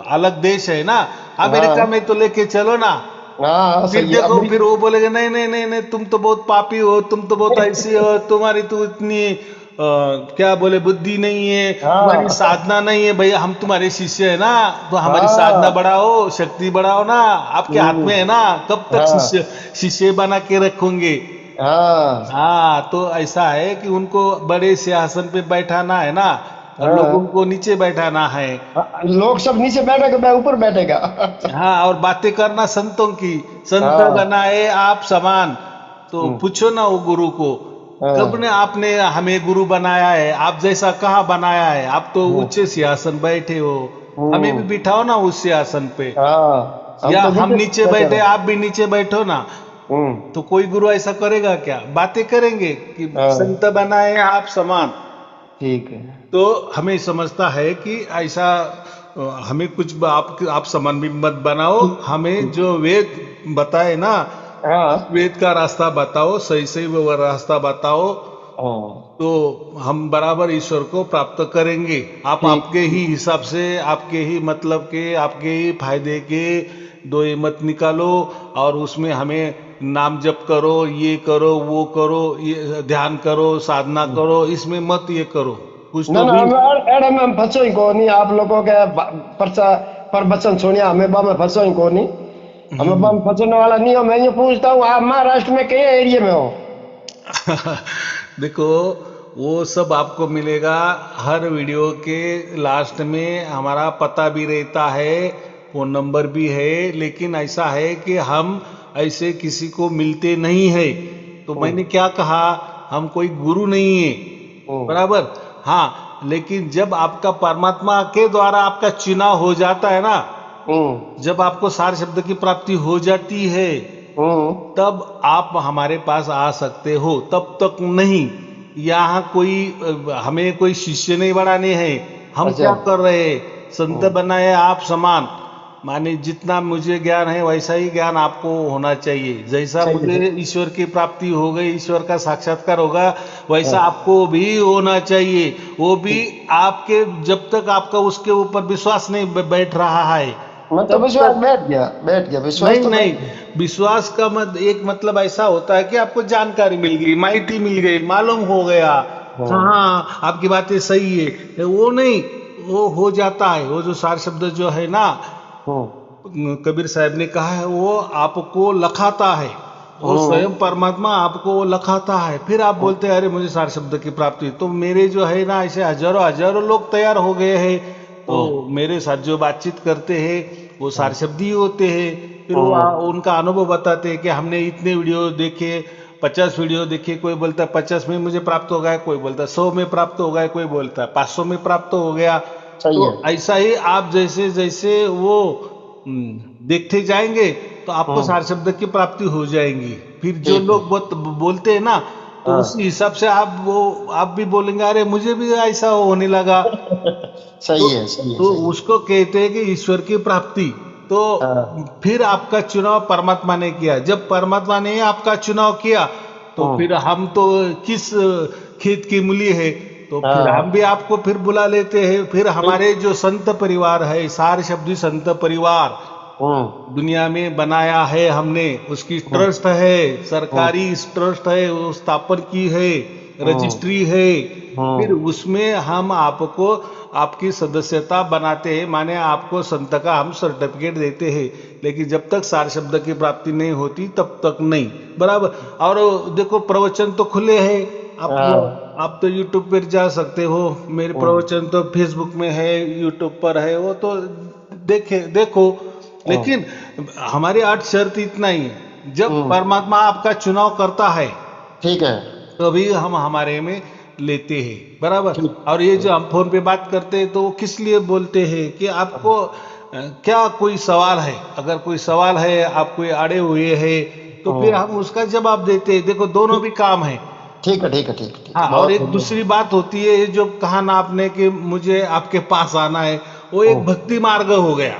अलग देश है ना, अमेरिका हाँ। में तो लेके चलो ना। हाँ फिर सही है देखो, अमरीक। फिर वो बोलेगा नहीं नहीं नहीं नहीं, तुम तो बहुत पापी हो, तुम तो बहुत ऐसी हो, तुम्हारी तो इतनी क्या बोले बुद्धि नहीं है, तुम्हारी हाँ। साधना नहीं है। भैया हम तुम्हारे शिष्य है ना, तो हमारी साधना हाँ। बढ़ाओ, शक्ति बढ़ाओ ना, आपके हाथ में है ना। कब तक हाँ। शिष्य शिष्य बना के रखोगे। हाँ। हाँ, तो ऐसा है कि उनको बड़े सिंहासन पे बैठाना है ना, और लोगों हाँ। को नीचे बैठाना है। हाँ, लोग सब नीचे बैठेगा, मैं ऊपर बैठेगा। हाँ, और बातें करना संतों की, संत हाँ। बनाए आप समान। तो हम्म। पूछो ना वो गुरु को, कब ने हाँ। आपने हमें गुरु बनाया है, आप जैसा कहाँ बनाया है, आप तो हम्म। ऊंचे सिंहासन बैठे हो। हमें भी हम्म। बिठाओ ना उस सिंहासन पे, हाँ हम या तो हम नीचे नीचे बैठे बैठे, रहे। आप भी नीचे बैठो ना। हम्म। तो कोई गुरु ऐसा करेगा क्या, बातें करेंगे कि संत हाँ बनाए आप समान। ठीक है। तो हमें समझता है कि ऐसा हमें कुछ आप समान भी मत बनाओ, हमें जो वेद बताए ना, हाँ। वेद का रास्ता बताओ, सही सही वो रास्ता बताओ, हाँ तो हम बराबर ईश्वर को प्राप्त करेंगे। आप ठीक आपके ही ठीक। हिसाब से, आपके ही मतलब के, आपके ही फायदे के दो ये मत निकालो, और उसमें हमें नाम जप करो, ये करो, वो करो, ये ध्यान करो, साधना करो, इसमें मत ये करो कुछ ना तो ना भी। हम एड़े में हम फंसो ही को नहीं, आप लोगों के परचा प्रवचन सुनिया हमें बा में फंसो ही को नहीं, हमें बा हम्म। में फंसने वाला नहीं हो। मैं ये पूछता हूँ आप महाराष्ट्र में कई एरिया में हो? देखो, वो सब आपको मिलेगा। हर वीडियो के लास्ट में हमारा पता भी रहता है, फोन नंबर भी है, लेकिन ऐसा है कि हम ऐसे किसी को मिलते नहीं है। तो हम्म। मैंने क्या कहा, हम कोई गुरु नहीं है, हम्म। बराबर। हाँ, लेकिन जब आपका परमात्मा के द्वारा आपका चुनाव हो जाता है ना, हम्म। जब आपको सार शब्द की प्राप्ति हो जाती है, हम्म। तब आप हमारे पास आ सकते हो, तब तक नहीं। यहाँ कोई हमें कोई शिष्य नहीं बनाने हैं। हम अच्छा। क्या कर रहे हैं, संत हम्म। बनाए आप समान। माने जितना मुझे ज्ञान है वैसा ही ज्ञान आपको होना चाहिए, जैसा सही मुझे है। ईश्वर की प्राप्ति हो गई, ईश्वर का साक्षात्कार होगा, वैसा हाँ आपको भी होना चाहिए। वो भी ठीक। आपके, जब तक आपका उसके ऊपर विश्वास नहीं बैठ रहा है, मैं तो तब विश्वास तक। बैठ गया विश्वास नहीं तो बैठ नहीं, गया। विश्वास का एक मतलब ऐसा होता है कि आपको जानकारी मिल गई, माहिती मिल गई, मालूम हो गया, हाँ हम्म। हाँ आपकी बातें सही है, वो नहीं। वो हो जाता है, वो जो सार शब्द जो है ना, हम्म। कबीर साहब ने कहा है, वो आपको लखाता है, वो हम्म। स्वयं परमात्मा आपको लखाता है। फिर आप बोलते हैं अरे मुझे सार शब्द की प्राप्ति, तो मेरे जो है ना ऐसे हजारों हजारों लोग तैयार हो गए हैं, तो हम्म। मेरे साथ जो बातचीत करते हैं वो सार शब्द ही होते हैं। फिर वो हम्म। उनका अनुभव बताते हैं कि हमने इतने वीडियो देखे, 50 वीडियो देखे, कोई बोलता है 50 में मुझे प्राप्त हो गया, कोई बोलता है 100 में प्राप्त हो गया, कोई बोलता है 500 में प्राप्त हो गया। सही तो है। ऐसा ही आप जैसे जैसे वो देखते जाएंगे, तो आपको हम्म। सार शब्द की प्राप्ति हो जाएंगी। फिर जो ठीक है। लोग बोलते हैं ना, तो उसी हाँ हिसाब से आप भी बोलेंगे अरे मुझे भी ऐसा होने लगा। तो सही है सही है तो सही है। उसको कहते हैं कि ईश्वर की प्राप्ति। तो हाँ। फिर आपका चुनाव परमात्मा ने किया, जब परमात्मा ने आपका चुनाव किया, तो हम्म। फिर हम तो किस खेत की मूली है, तो फिर हम हाँ भी आपको फिर बुला लेते हैं। फिर ठीक। हमारे जो संत परिवार है, सार शब्दी संत परिवार, दुनिया में बनाया है हमने, उसकी ट्रस्ट है, सरकारी ट्रस्ट है, वो स्थापन की है, रजिस्ट्री है, फिर उसमें हम आपको आपकी सदस्यता बनाते हैं, माने आपको संत का हम सर्टिफिकेट देते हैं, लेकिन जब तक सार शब्द की प्राप्ति नहीं होती तब तक नहीं, बराबर। और देखो प्रवचन तो खुले हैं, आप तो यूट्यूब पर जा सकते हो, मेरे प्रवचन तो फेसबुक में है, यूट्यूब पर है, वो तो देखो। लेकिन हमारी 8 शर्त इतना ही है, जब परमात्मा आपका चुनाव करता है, ठीक है, तभी हम हमारे में लेते हैं, बराबर। और ये जो हम फोन पे बात करते हैं तो वो किस लिए बोलते हैं कि आपको क्या कोई सवाल है, अगर कोई सवाल है, आप कोई अड़े हुए है, तो फिर हम उसका जवाब देते हैं। देखो दोनों भी काम है। ठीक है, ठीक है, ठीक है। हाँ, और एक दूसरी बात होती है जो कहा ना आपने कि मुझे आपके पास आना है, वो एक भक्ति मार्ग हो गया।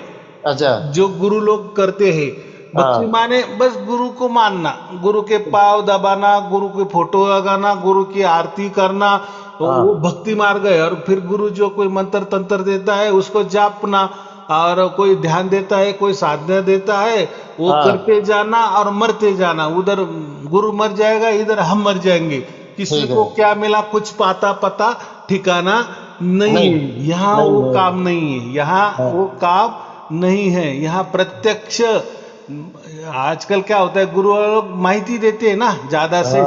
अच्छा, जो गुरु लोग करते हैं, भक्ति माने बस गुरु को मानना, गुरु के पाँव दबाना, गुरु की फोटो लगाना, गुरु की आरती करना, तो वो भक्ति मार्ग है। और फिर गुरु जो कोई मंत्र तंत्र देता है उसको जापना, और कोई ध्यान देता है, कोई साधना देता है, वो करते जाना और मरते जाना। उधर गुरु मर जाएगा, इधर हम मर जाएंगे, किसी को क्या मिला कुछ पता ठिकाना नहीं है। यहाँ वो काम नहीं है, यहाँ वो काम नहीं है, यहाँ प्रत्यक्ष। आजकल क्या होता है, गुरु लोग माहिती देते हैं ना ज्यादा से,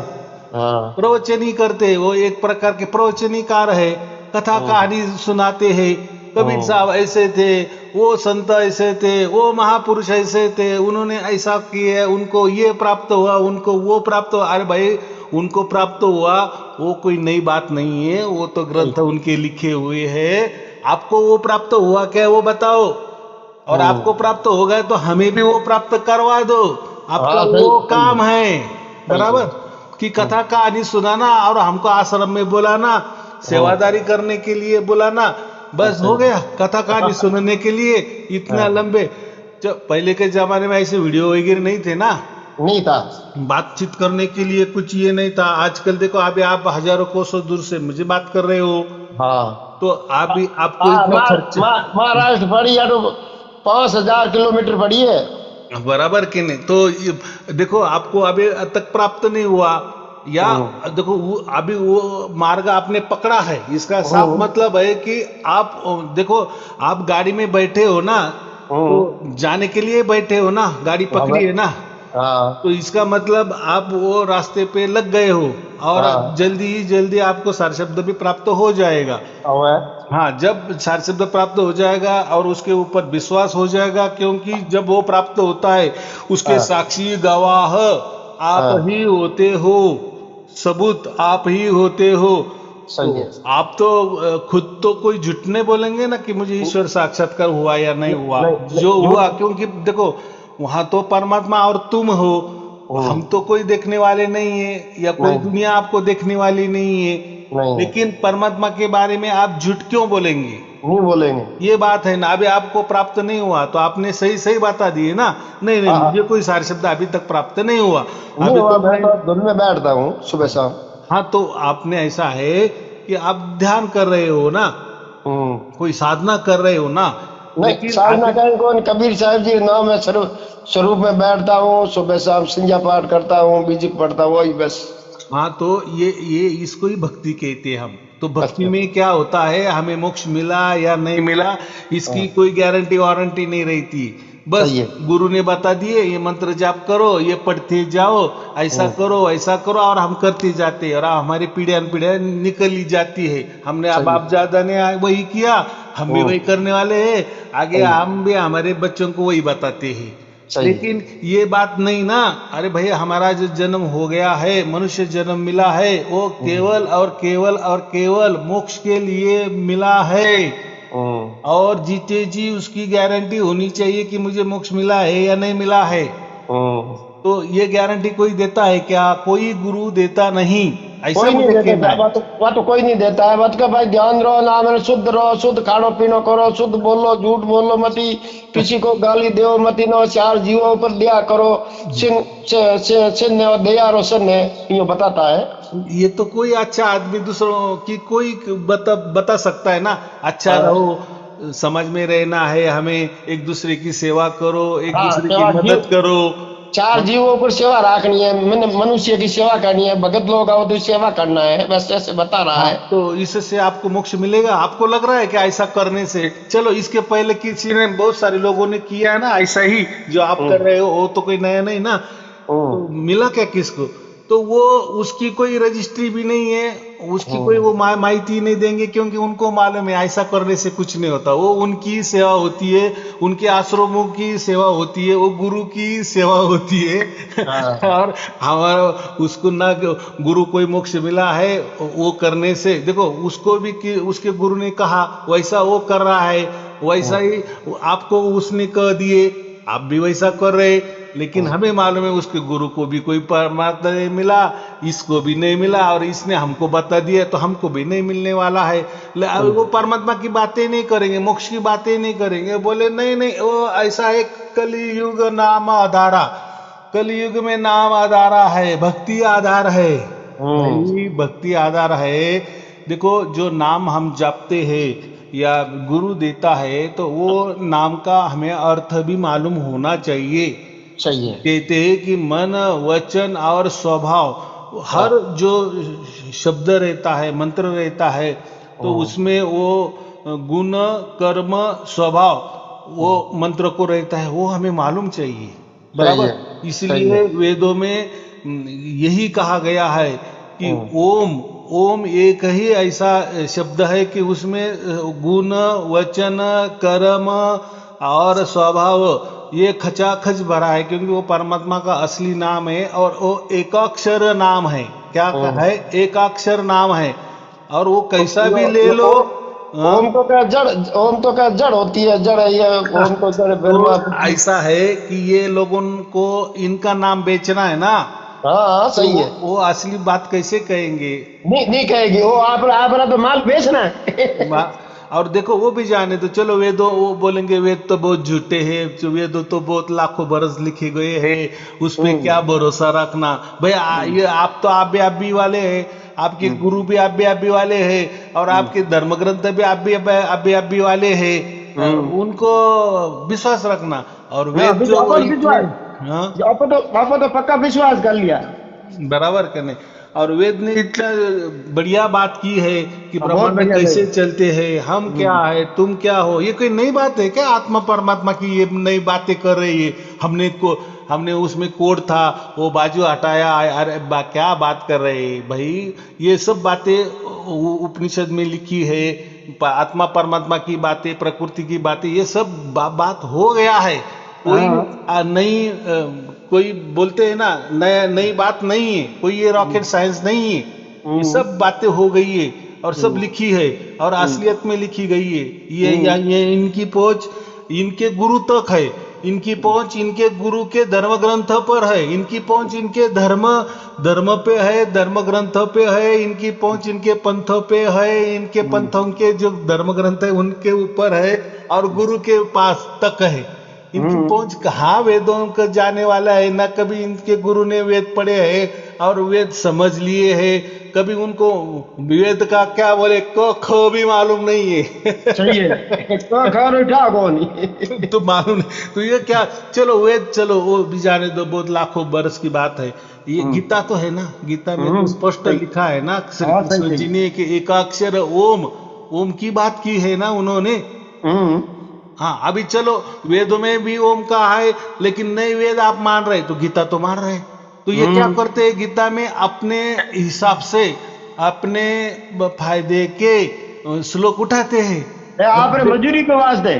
प्रवचन ही करते हैं, वो एक प्रकार के प्रवचनीकार है, कथा कहानी सुनाते हैं। कबीर साहब ऐसे थे, वो संत ऐसे थे, वो महापुरुष ऐसे थे, उन्होंने ऐसा किए, उनको ये प्राप्त हुआ, उनको वो प्राप्त हुआ। अरे भाई, उनको प्राप्त हुआ वो कोई नई बात नहीं है, वो तो ग्रंथ उनके लिखे हुए हैं। आपको वो प्राप्त हुआ क्या, वो बताओ, और आपको प्राप्त हो गए तो हमें भी वो प्राप्त करवा दो। आपका वो काम है, बराबर, कि कथा कहानी सुनाना और हमको आश्रम में बुलाना, सेवादारी करने के लिए बुलाना, बस हो गया। कथा कहानी सुनने के लिए इतना लंबे, पहले के जमाने में ऐसे वीडियो वगैरह नहीं थे ना, नहीं था, बातचीत करने के लिए कुछ ये नहीं था। आजकल देखो, अभी आप हजारों कोसों दूर से मुझे बात कर रहे हो, तो आपको इतना खर्च, महाराष्ट्र पड़ी या तो 5000 किलोमीटर पड़ी है, बराबर कि नहीं। तो देखो, आपको अभी तक प्राप्त नहीं हुआ, या देखो अभी वो मार्ग आपने पकड़ा है, इसका साफ मतलब है कि आप देखो, आप गाड़ी में बैठे हो ना, तो जाने के लिए बैठे हो ना, गाड़ी पकड़ी है ना, तो इसका मतलब आप वो रास्ते पे लग गए हो, और जल्दी ही जल्दी आपको सार शब्द भी प्राप्त हो जाएगा। हाँ, जब सार शब्द प्राप्त हो जाएगा और उसके ऊपर विश्वास हो जाएगा, क्योंकि जब वो प्राप्त होता है उसके साक्षी गवाह आप ही होते हो, सबूत आप ही होते हो। तो आप तो खुद तो कोई झूठ नहीं बोलेंगे ना कि मुझे ईश्वर साक्षात्कार हुआ या नहीं हुआ, जो हुआ, क्योंकि देखो वहां तो परमात्मा और तुम हो, हम तो कोई देखने वाले नहीं है, या कोई दुनिया आपको देखने वाली नहीं है। लेकिन परमात्मा के बारे में आप झूठ क्यों बोलेंगे? नहीं बोलेंगे, ये बात है ना। अभी आपको प्राप्त नहीं हुआ तो आपने सही सही बता दी है ना, नहीं मुझे कोई सार शब्द अभी तक प्राप्त नहीं हुआ, अभी तो मैं धुन में बैठता हूँ सुबह शाम। हाँ, तो आपने ऐसा है कि आप ध्यान कर रहे हो ना, कोई साधना कर रहे हो ना। नहीं, साधना करें कौन, कबीर साहब जी नाम में स्वरूप में बैठता हूँ, सुबह शाम संध्या पाठ करता हूँ, बीजिक पढ़ता हूँ, वही बस। हाँ, तो ये इसको ही भक्ति कहते हैं हम। तो भक्ति में क्या होता है, हमें मोक्ष मिला या नहीं मिला इसकी कोई गारंटी वारंटी नहीं रहती, बस गुरु ने बता दिए ये मंत्र जाप करो, ये पढ़ते जाओ, ऐसा करो ऐसा करो, और हम करते जाते हैं, और हमारी पीढ़ियां निकल ही जाती है। हमने बाप दादा ने वही किया, हम भी वही करने वाले हैं, आगे हम भी हमारे बच्चों को वही बताते हैं। लेकिन ये बात नहीं ना, अरे भैया, हमारा जो जन्म हो गया है, मनुष्य जन्म मिला है, वो केवल और केवल और केवल मोक्ष के लिए मिला है, और जीते जी उसकी गारंटी होनी चाहिए कि मुझे मोक्ष मिला है या नहीं मिला है। तो ये गारंटी कोई देता है क्या? कोई गुरु देता नहीं, ऐसा मुझे कहना है। वो तो कोई नहीं देता है, बात का भाई ध्यान रहो, नाम शुद्ध रहो, शुद्ध खानो पीनो करो, शुद्ध बोलो, झूठ बोलो मती, किसी को गाली दो मती, नो चार जीवों पर दया करो, सिन्ने और दया रो सन्ने, ये बताता है। ये तो कोई अच्छा आदमी दूसरों की कोई बता सकता है ना, अच्छा रहो, समाज में रहना है, हमें एक दूसरे की सेवा करो, एक हाँ, दूसरे की सेवा मदद करो। चार जीवों पर सेवा रखनी है, मनुष्य की सेवा करनी है, भगत लोग आओ तो सेवा करना है, बस ऐसे बता रहा हाँ, है। तो इससे आपको मोक्ष मिलेगा। आपको लग रहा है कि ऐसा करने से, चलो इसके पहले किसी ने, बहुत सारे लोगों ने किया है ना ऐसा ही, जो आप कर रहे हो वो तो कोई नया नहीं ना। तो मिला क्या किसको? तो वो उसकी कोई रजिस्ट्री भी नहीं है, उसकी कोई वो माहिती नहीं देंगे, क्योंकि उनको मालूम है ऐसा करने से कुछ नहीं होता। वो उनकी सेवा होती है, उनके आश्रमों की सेवा होती है, वो गुरु की सेवा होती है। हाँ। और हमारा उसको ना गुरु कोई मोक्ष मिला है वो करने से, देखो उसको भी कि उसके गुरु ने कहा वैसा वो कर रहा है, वैसा ही आपको उसने कह दिए, आप भी वैसा कर रहे। लेकिन हमें मालूम है उसके गुरु को भी कोई परमात्मा नहीं मिला, इसको भी नहीं मिला, और इसने हमको बता दिया तो हमको भी नहीं मिलने वाला है। वो परमात्मा की बातें नहीं करेंगे, मोक्ष की बातें नहीं करेंगे, बोले नहीं नहीं वो ऐसा है, कलियुग नाम आधारा, कलियुग में नाम आधारा है, भक्ति आधार है। भाई भक्ति आधार है। देखो जो नाम हम जपते हैं या गुरु देता है, तो वो नाम का हमें अर्थ भी मालूम होना चाहिए। सही है। कहते हैं कि मन, वचन और स्वभाव, हर जो शब्द रहता है, मंत्र रहता है, तो उसमें वो गुण, कर्म, स्वभाव वो मंत्र को रहता है, वो हमें मालूम चाहिए। सही बराबर। है। सही इसलिए है। वेदों में यही कहा गया है कि ओम, ओम एक ही ऐसा शब्द है कि उसमें गुण, वचन, कर्म और स्वभाव ये खचाखच भरा है, क्योंकि वो परमात्मा का असली नाम है, और वो एकाक्षर नाम है। क्या है? एकाक्षर नाम है। और वो कैसा भी ले लो। हाँ? ओम तो क्या जड़, ओम तो क्या जड़ होती है, जड़ है ये, ओम तो जड़ तो ब्रह्मा कुछ नहीं। ऐसा है कि ये लोगों को इनका नाम बेचना है ना, हाँ तो सही है। वो असली बात कैसे कहेंगे? नहीं नहीं कहेगी वो, आप तो माल बेचना है। और देखो वो भी जाने तो चलो, वेदों वो बोलेंगे वेद तो बहुत झूठे हैं, वेदों तो बहुत लाखों बरस लिखे गए हैं, उस पे क्या भरोसा रखना भाई। ये आप तो आबे वाले हैं, आपके गुरु भी आबे वाले हैं, और आपके धर्म ग्रंथ भी आबे वाले हैं, उनको विश्वास रखना। और वेद जो अपन इतने, विश्वास, हाँ आप तो पक्का विश्वास कर लिया। बराबर करने। और वेद ने इतना बढ़िया बात की है कि बहुत ब्रह्मांड बढ़िया कैसे लगे। चलते हैं, हम क्या है, तुम क्या हो। ये कोई नई बात है क्या? आत्मा परमात्मा की ये नई बातें कर रही है। हमने उसमें कोड था, वो बाजू हटाया, अरे क्या बात कर रहे हैं भाई। ये सब बातें उपनिषद में लिखी है, आत्मा परमात्मा की बातें, प्रकृति की बातें, ये सब बात हो गया है। कोई नई कोई बोलते हैं ना, नया नई बात नहीं है, कोई ये रॉकेट साइंस नहीं है। ये सब बातें हो गई है और सब लिखी है और असलियत में लिखी गई है। ये इनकी पहुंच इनके गुरु तक है, इनकी पहुंच इनके गुरु के धर्म ग्रंथ पर है, इनकी पहुंच इनके धर्म पे है, धर्म ग्रंथ पे है, इनकी पहुंच इनके पंथों पे है, इनके पंथों के जो धर्म ग्रंथ है उनके ऊपर है, और गुरु के पास तक है। इनकी पहुंच कहाँ वेदों का जाने वाला है ना, कभी इनके गुरु ने वेद पढ़े हैं और वेद समझ लिए हैं, कभी उनको वेद का क्या बोले क ख भी मालूम नहीं है। सही है। तो खैर उठा कौन ही। तो मालूम नहीं तो ये क्या, चलो वेद चलो वो भी जाने दो, बहुत लाखों बरस की बात है। ये गीता तो है ना, गीता में तो स्पष्ट लिखा है ना, श्री कृष्ण जी ने कि एकाक्षर ओम, ओम की बात की है ना उन्होंने। हाँ अभी चलो वेदों में भी ओम का है, लेकिन नए वेद आप मान रहे तो गीता तो मान रहे। तो ये क्या करते हैं, गीता में अपने हिसाब से अपने फायदे के श्लोक उठाते हैं। आपने मजूरी के वास्ते।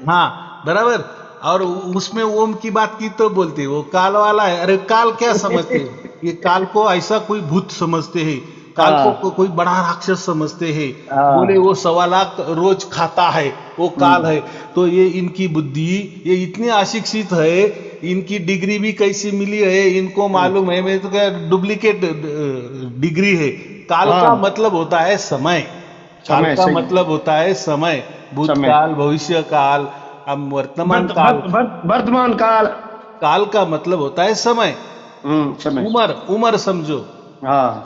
हाँ बराबर। और उसमें ओम की बात की तो बोलते वो काल वाला है। अरे काल क्या समझते हैं? ये काल को ऐसा कोई भूत समझते हैं, काल को कोई बड़ा राक्षस समझते हैं। बोले वो 1.25 लाख रोज खाता है, वो काल है। तो ये इनकी बुद्धि, ये इतनी अशिक्षित है, इनकी डिग्री भी कैसी मिली है इनको मालूम है। मैं तो क्या डुप्लीकेट डिग्री है। काल का मतलब होता है समय, काल का मतलब होता है समय, भूतकाल, भविष्य काल, अब वर्तमान काल, वर्तमान काल। काल का मतलब होता है समय, उम्र समझो,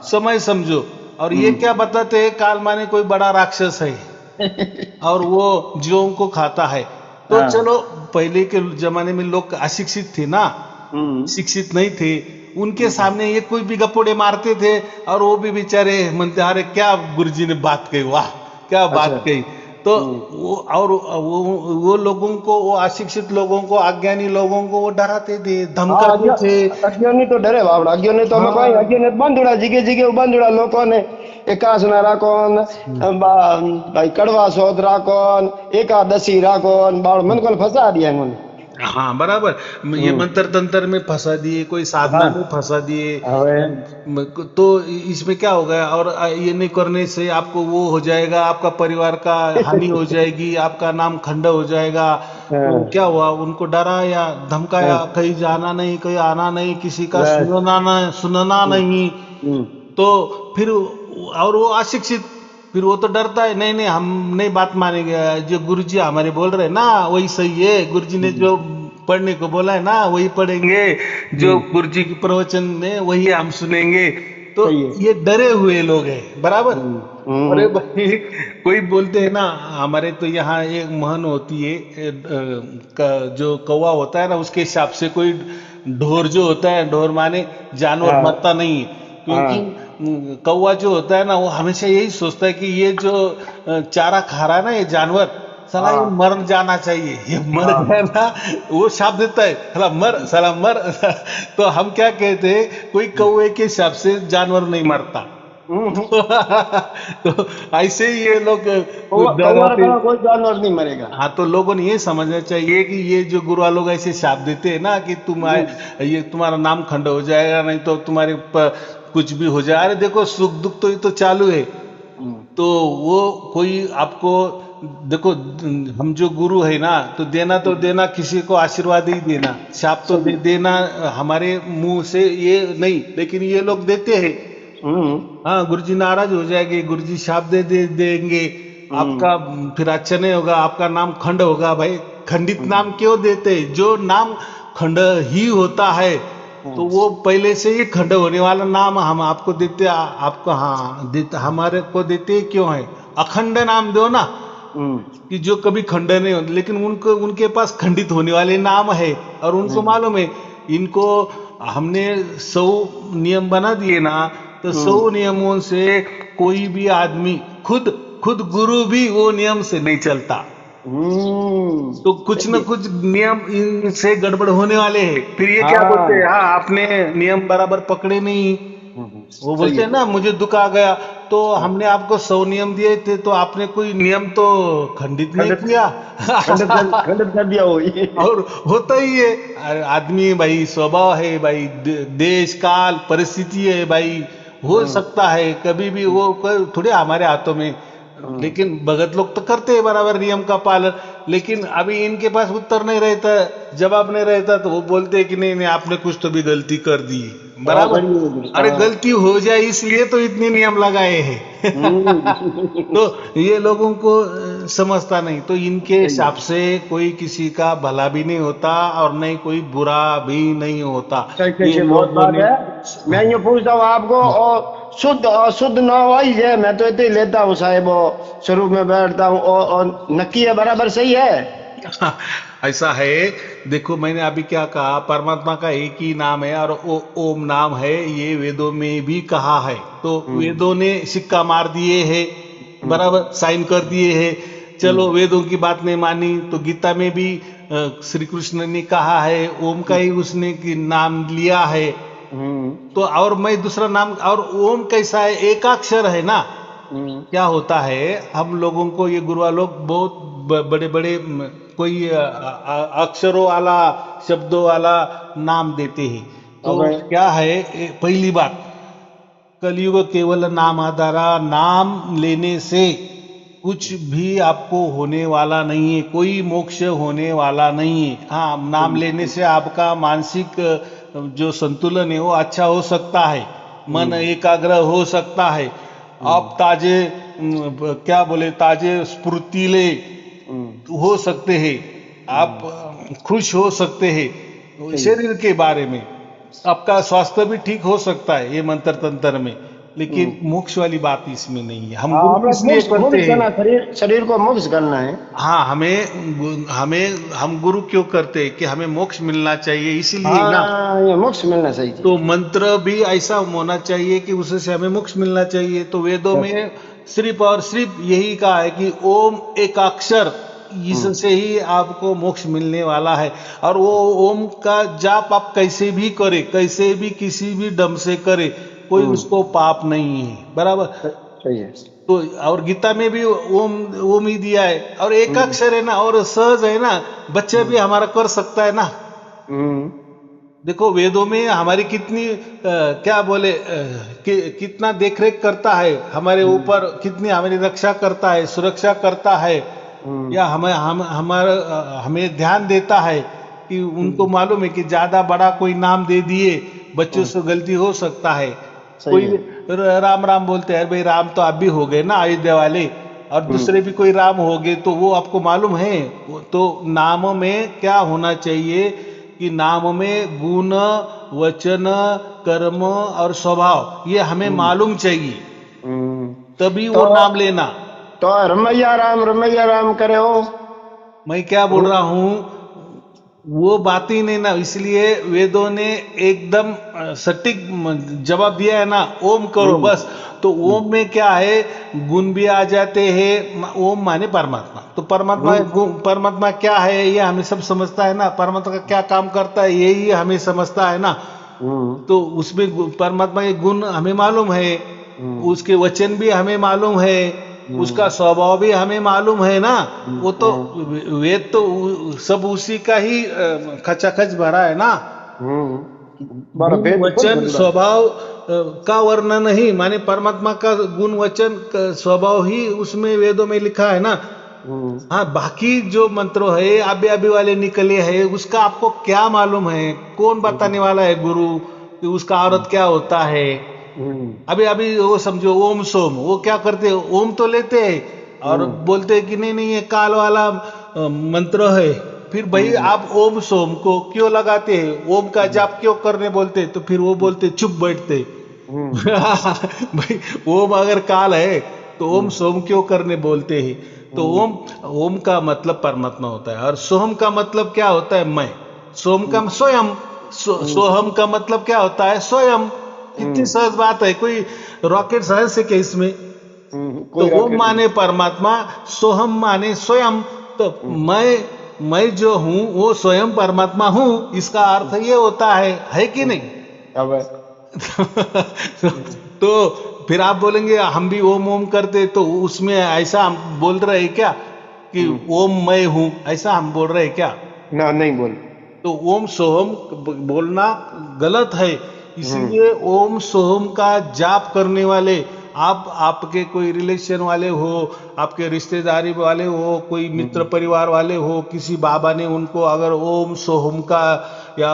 समय समझो। और ये क्या बताते हैं, काल माने कोई बड़ा राक्षस है। और वो जीवों को खाता है। तो हाँ। चलो, पहले के जमाने में लोग अशिक्षित थे ना, हम्म। शिक्षित नहीं थे, उनके सामने ये कोई भी गपोड़े मारते थे और वो भी बेचारे मनते, अरे क्या गुरुजी ने बात कही, वाह क्या अच्छा। बात कही। तो हम्म। वो और वो लोगों को, वो अशिक्षित लोगों को, अज्ञानी लोगों को वो डराते थे, हाँ, धमकाते थे। अज्ञानी तो डरे बावड़ा, अज्ञानी तो हमें कोई हाँ। अज्ञानी बांधुड़ा जिगे जिगे बांधुड़ा लोगों ने एकाश ना राखोन, भाई कड़वा सोत राखोन, एकादशी राखोन, बावड़ मन को फंसा दिया उन्होंने। हाँ बराबर। ये हम्म। मंत्र तंत्र में फंसा दिए, कोई साधना हाँ। में फंसा दिए। हवे। तो इसमें क्या होगा, और ये नहीं करने से आपको वो हो जाएगा, आपका परिवार का हानि हो जाएगी, आपका नाम खंड हो जाएगा। तो हाँ। क्या हुआ, उनको डराया, धमकाया, हाँ। कहीं जाना नहीं, कहीं आना नहीं, किसी का बस। सुनना हम्म। नहीं। हम्म। तो फिर, और वो अशिक्षित, फिर वो तो डरता है, नहीं नहीं हम नहीं बात मानेंगे, जो गुरुजी हमारे बोल रहे हैं ना वही सही है, गुरुजी ने जो पढ़ने को बोला है ना वही पढ़ेंगे, जो हम्म। गुरुजी के प्रवचन में वही हम सुनेंगे। तो सही है। ये डरे हुए लोग हैं बराबर। हम्म। अरे हम्म। भाई, कोई बोलते हैं ना, हमारे तो यहाँ एक महन होती है, जो कौवा होता है ना उसके हिसाब से कोई ढोर जो होता है, ढोर माने जानवर हाँ। मरता नहीं है, क्योंकि हाँ। कौवा जो होता है ना वो हमेशा यही सोचता है कि ये जो चारा खा रहा है ना ये जानवर, साला ये हाँ। मर जाना चाहिए, ये मर हाँ। गया ना, वो शाप देता है, साला मर, साला मर। तो हम क्या कहते हैं, कोई कौवे के हिसाब से जानवर नहीं मरता। हम्म। तो ऐसे ही ये लोग कौवा डराते। रखना कोई जानवर नहीं मरेगा। हाँ, तो लोगों ने ये समझना चाहिए कि ये जो गुरुआ लोग ऐसे शाप देते हैं ना कि हम्म। ये तुम्हारा नाम खंड हो जाएगा, नहीं तो तुम्हारे कुछ भी हो जाए, अरे देखो सुख दुख तो ये तो चालू है। हम्म। तो वो कोई आपको, देखो हम जो गुरु है ना, तो देना तो देना, किसी को आशीर्वाद ही देना, शाप तो सही। देना हमारे मुंह से ये नहीं, लेकिन ये लोग देते हैं। हम्म। हाँ, गुरुजी नाराज हो जाएंगे, गुरुजी शाप दे देंगे, हम्म। आपका फिर अच्छा नहीं होगा, आपका नाम खंड होगा। भाई, खंडित हम्म। नाम क्यों देते, जो नाम खंड ही होता है, तो हम्म। वो पहले से ही खंड होने वाला नाम हम आपको देते, आपको हाँ देते, हमारे को देते क्यों है, अखंड नाम दो ना, हम्म। कि जो कभी खंड नहीं होते, लेकिन उनको उनके पास खंडित होने वाले नाम है, और उनको हम्म। मालूम है। इनको हमने 100 नियम बना दिए ना, तो 100 हम्म। नियमों से कोई भी आदमी, खुद खुद गुरु भी वो नियम से नहीं चलता। तो कुछ न सही है। कुछ नियम इनसे गड़बड़ होने वाले हैं, फिर ये क्या बोलते हैं, हाँ। हाँ आपने नियम बराबर पकड़े नहीं। वो सही बोलते हैं है। ना, मुझे दुख आ गया, तो हाँ। हमने आपको 100 नियम दिए थे, तो आपने कोई नियम तो खंडित नहीं खंडित किया। खंडित कर दिया वही। और होता ही है, अरे आदमी भाई, स्वभाव है भाई, देश काल परिस्थिति है भाई, हो हम्म। सकता है कभी भी, वो थोड़े हमारे हाथों में। हम्म। लेकिन भगत लोग तो करते हैं बराबर नियम का पालन, लेकिन अभी इनके पास उत्तर नहीं रहता, जवाब नहीं रहता, तो वो बोलते हैं कि नहीं नहीं आपने कुछ तो भी गलती कर दी हाँ, बराबर। करी होगी। अरे हाँ। गलती हो जाए इसलिए तो इतने नियम लगाए हैं। हम्म। तो ये लोगों को समझता नहीं, तो इनके सही है। हिसाब से कोई किसी का भला भी नहीं होता और नहीं कोई बुरा भी नहीं होता। सही ये कैसे बहुत लोगों बात ने, है। मैं ये पूछता हूँ आपको, और शुद्ध अशुद्ध ना वही है, मैं तो इतने ही लेता हूँ साहेब, वो स्वरूप में बैठता हूँ, और नक्की है, बराबर सही है। ऐसा है। देखो मैंने अभी क्या कहा, परमात्मा का एक ही नाम है और वो ओम नाम है, ये वेदों में भी कहा है, तो हम्म। वेदों ने सिक्का मार दिए है, हम्म। बराबर साइन कर दिए है। चलो, हम्म। वेदों की बात नहीं मानी तो गीता में भी श्री कृष्ण ने कहा है, ओम का ही उसने की नाम लिया है। हम्म। तो और मैं दूसरा नाम, और ओम कैसा है, एकाक्षर है ना। हम्म। क्या होता है, हम लोगों को ये गुरुआ लोग बहुत बड़े बड़े कोई अक्षरों वाला, शब्दों वाला नाम देते हैं। तो अब क्या है, पहली बात, कलयुग केवल नाम आधारा, नाम लेने से कुछ भी आपको होने वाला नहीं है, कोई मोक्ष होने वाला नहीं है। हाँ, नाम लेने से आपका मानसिक जो संतुलन है वो अच्छा हो सकता है, मन हम्म। एकाग्र हो सकता है, हम्म। आप ताजे क्या बोले, ताजे स्फूर्तिले हम्म। हो सकते हैं, आप हम्म। खुश हो सकते हैं सही है। शरीर के बारे में, आपका स्वास्थ्य भी ठीक हो सकता है ये मंत्र तंत्र में। लेकिन मोक्ष वाली बात इसमें नहीं है। हम हाँ, गुरु हमें किस लिए मोक्ष करते मोक्ष हैं? करना, शरीर को मोक्ष करना है। हाँ, हमें हम गुरु क्यों करते हैं कि हमें मोक्ष मिलना चाहिए, इसीलिए ना। हाँ, ये मोक्ष मिलना चाहिए। तो मंत्र भी ऐसा होना चाहिए कि उससे हमें मोक्ष मिलना चाहिए। तो वेदों में सिर्फ और सिर्फ यही कहा है कि ओम एक अक्षर, इससे ही आपको मोक्ष मिलने वाला है। और वो ओम का जाप आप कैसे भी करें, कैसे भी किसी भी ढंग से करें, कोई उसको पाप नहीं है, बराबर। सही है। तो और गीता में भी ओम ओम ही दिया है, और एक अक्षर है ना, और सहज है ना, बच्चे भी हमारा कर सकता है ना। हम्म। देखो वेदों में हमारी कितनी क्या बोले कितना देखरेख करता है हमारे ऊपर, कितनी हमारी रक्षा करता है, सुरक्षा करता है, या हमें ध्यान देता है कि उनको मालूम है कि ज्यादा बड़ा कोई नाम दे दिए बच्चों से गलती हो सकता है। सही कोई है। राम राम बोलते हैं, भाई राम तो आप भी हो गए ना अयोध्या वाले, और दूसरे भी कोई राम हो गए, तो वो आपको मालूम है। तो नाम में क्या होना चाहिए कि नाम में गुण, वचन, कर्म और स्वभाव ये हमें मालूम चाहिए, हम्म। तभी तो वो नाम लेना। तो रमैया राम करे हो। मैं क्या बोल रहा हूं, वो बात ही नहीं ना, इसलिए वेदों ने एकदम सटीक जवाब दिया है ना, ओम करो बस। तो ओम में क्या है, गुण भी आ जाते हैं। ओम माने परमात्मा, तो परमात्मा क्या है ये हमें सब समझता है ना, परमात्मा का क्या काम करता है यही हमें समझता है ना। तो उसमें परमात्मा के गुण हमें मालूम है, उसके वचन भी हमें मालूम है, उसका स्वभाव भी हमें मालूम है ना। वो तो वेद तो सब उसी का ही खचाखच भरा है ना। बड़ा गुण भेद वचन स्वभाव का वर्णन नहीं, माने परमात्मा का गुण वचन स्वभाव ही उसमें वेदों में लिखा है ना। हाँ, बाकी जो मंत्र है आबे आबे वाले निकले हैं, उसका आपको क्या मालूम है? कौन बताने वाला है गुरु कि उसका अर्थ क्या होता है? अभी अभी वो समझो ओम सोम, वो क्या करते हैं, ओम तो लेते हैं और बोलते हैं कि नहीं नहीं ये काल वाला मंत्र है। फिर भाई आप ओम सोम को क्यों लगाते हैं, ओम का जाप क्यों करने बोलते हैं? तो फिर वो बोलते चुप बैठते। भाई ओम अगर काल है तो ओम सोम क्यों करने बोलते हैं? तो ओम का मतलब परमात्मा होता है, और सोहम का मतलब क्या होता है, मैं। सोम का स्वयं, सोहम का मतलब क्या होता है, स्वयं। कितनी सहज बात है, कोई रॉकेट साइंस है क्या इसमें? तो ओम माने परमात्मा, सोहम माने स्वयं। तो मैं जो हूं वो स्वयं परमात्मा हूं, इसका अर्थ ये होता है कि नहीं? तो फिर आप बोलेंगे हम भी ओम ओम करते, तो उसमें ऐसा हम बोल रहे हैं क्या कि ओम मैं हूं, ऐसा हम बोल रहे हैं क्या? ना, नहीं बोल। तो ओम सोहम बोलना गलत है। इसीलिए ओम सोहम का जाप करने वाले, आपके कोई रिलेशन वाले हो, आपके रिश्तेदारी वाले हो, कोई मित्र परिवार वाले हो, किसी बाबा ने उनको अगर ओम सोहम का या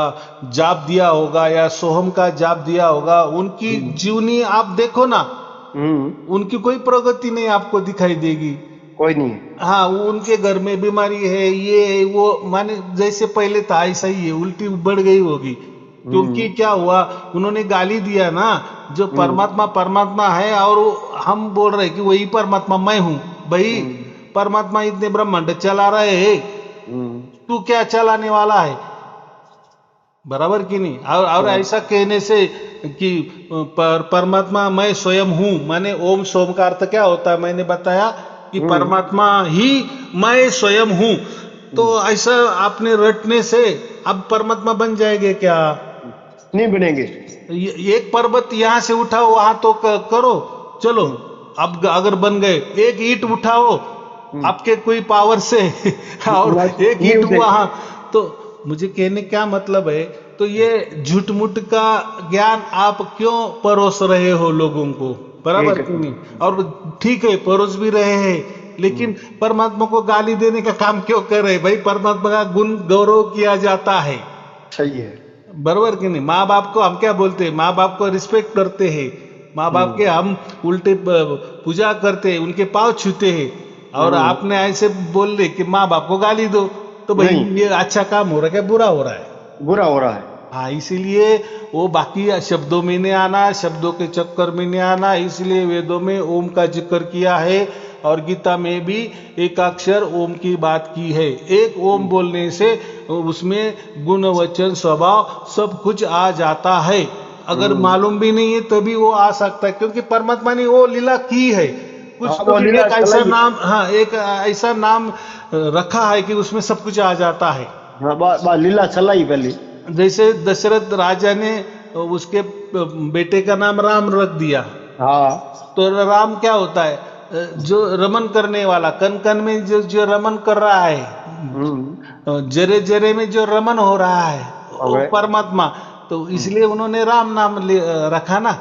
जाप दिया होगा या सोहम का जाप दिया होगा, उनकी जीवनी आप देखो ना, उनकी कोई प्रगति नहीं आपको दिखाई देगी। कोई नहीं। हाँ, उनके घर में बीमारी है, ये है, वो, माने जैसे पहले था ऐसा ही है, उल्टी बढ़ गई होगी। क्योंकि क्या हुआ, उन्होंने गाली दिया ना, जो परमात्मा परमात्मा है और हम बोल रहे कि वही परमात्मा मैं हूं। भाई परमात्मा इतने ब्रह्मांड चला रहे हैं, तू क्या चलाने वाला है? बराबर कि नहीं? और ऐसा कहने से कि परमात्मा मैं स्वयं हूं, माने ओम सोम का अर्थ क्या होता है, मैंने बताया कि परमात्मा ही मैं स्वयं हूं। तो ऐसा आपने रटने से अब परमात्मा बन जाएंगे क्या? नहीं बनेंगे। एक पर्वत यहां से उठाओ, वहां तो करो, चलो। अब अगर बन गए, एक ईंट उठाओ आपके कोई पावर से और एक ईंट वहां, तो मुझे कहने क्या मतलब है, तो ये झूठ मूठ का ज्ञान आप क्यों परोस रहे हो लोगों को? बराबर क्यों नहीं? और ठीक है परोस भी रहे हैं, लेकिन परमात्मा को गाली देने का काम क्यों कर रहे? भाई परमात्मा का गुण गौरव किया जाता है। सही है। बराबर कि नहीं? माँ बाप को हम क्या बोलते हैं, माँ बाप को रिस्पेक्ट करते हैं, माँ बाप के हम उल्टे पूजा करते हैं, उनके पाँव छूते हैं। और आपने ऐसे बोल रहे कि माँ बाप को गाली दो, तो भाई ये अच्छा काम हो रहा है क्या बुरा हो रहा है? बुरा हो रहा है। हाँ, इसीलिए वो बाकी शब्दों में नहीं आना, शब्दों के चक्कर में नहीं आना, इसलिए वेदों में ओम का जिक्र किया है और गीता में भी एकाक्षर ओम की बात की है। एक ओम बोलने से उसमें गुण वचन स्वभाव सब कुछ आ जाता है। अगर मालूम भी नहीं है तभी वो आ सकता है, क्योंकि परमात्मा ने वो लीला की है। कुछ हाँ, तो वो लीला एक ऐसा चलाई है। नाम, हाँ एक ऐसा नाम रखा है कि उसमें सब कुछ आ जाता है। हाँ, लीला चलाई पहले। जैसे दशरथ राजा ने उसके बेटे का नाम राम रख दिया, हाँ। तो राम क्या होता है? जो रमन करने वाला, कन कन में जो जो रमन कर रहा है, जरे जरे में जो रमन हो रहा है, वो अबे। परमात्मा। तो इसलिए उन्होंने राम नाम रखा ना।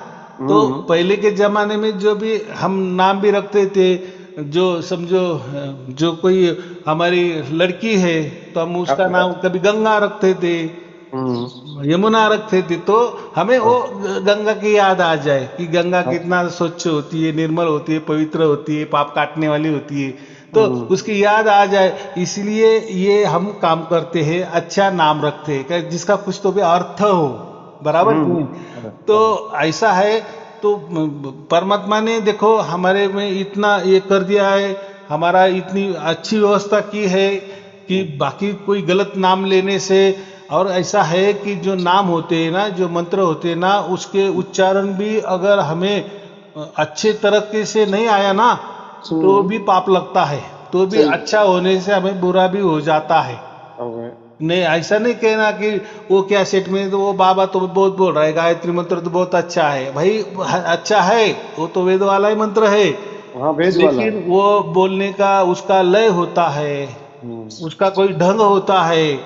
तो पहले के जमाने में जो भी हम नाम भी रखते थे, जो समझो जो कोई हमारी लड़की है तो हम उसका नाम कभी गंगा रखते थे, यमुना रखते थे, तो हमें वो गंगा की याद आ जाए कि गंगा कितना स्वच्छ होती है, निर्मल होती है, पवित्र होती है, पाप काटने वाली होती है, तो उसकी याद आ जाए। इसलिए ये हम काम करते हैं, अच्छा नाम रखते हैं जिसका कुछ तो भी अर्थ हो, बराबर कि नहीं? तो ऐसा है। तो परमात्मा ने देखो हमारे में इतना ये कर दिया है, हमारा इतनी अच्छी व्यवस्था की है कि बाकी कोई गलत नाम लेने से, और ऐसा है कि जो नाम होते हैं ना, जो मंत्र होते हैं ना, उसके उच्चारण भी अगर हमें अच्छे तरीके से नहीं आया ना तो भी पाप लगता है, तो भी अच्छा होने से हमें बुरा भी हो जाता है। नहीं, ऐसा नहीं कहना कि वो क्या सेट में तो वो बाबा तो बहुत बोल रहा है, गायत्री मंत्र तो बहुत अच्छा है। भाई अच्छा है, वो तो वेद वाला ही मंत्र है। हाँ, वेद वाला। लेकिन वो बोलने का उसका लय होता है, उसका कोई ढंग होता है,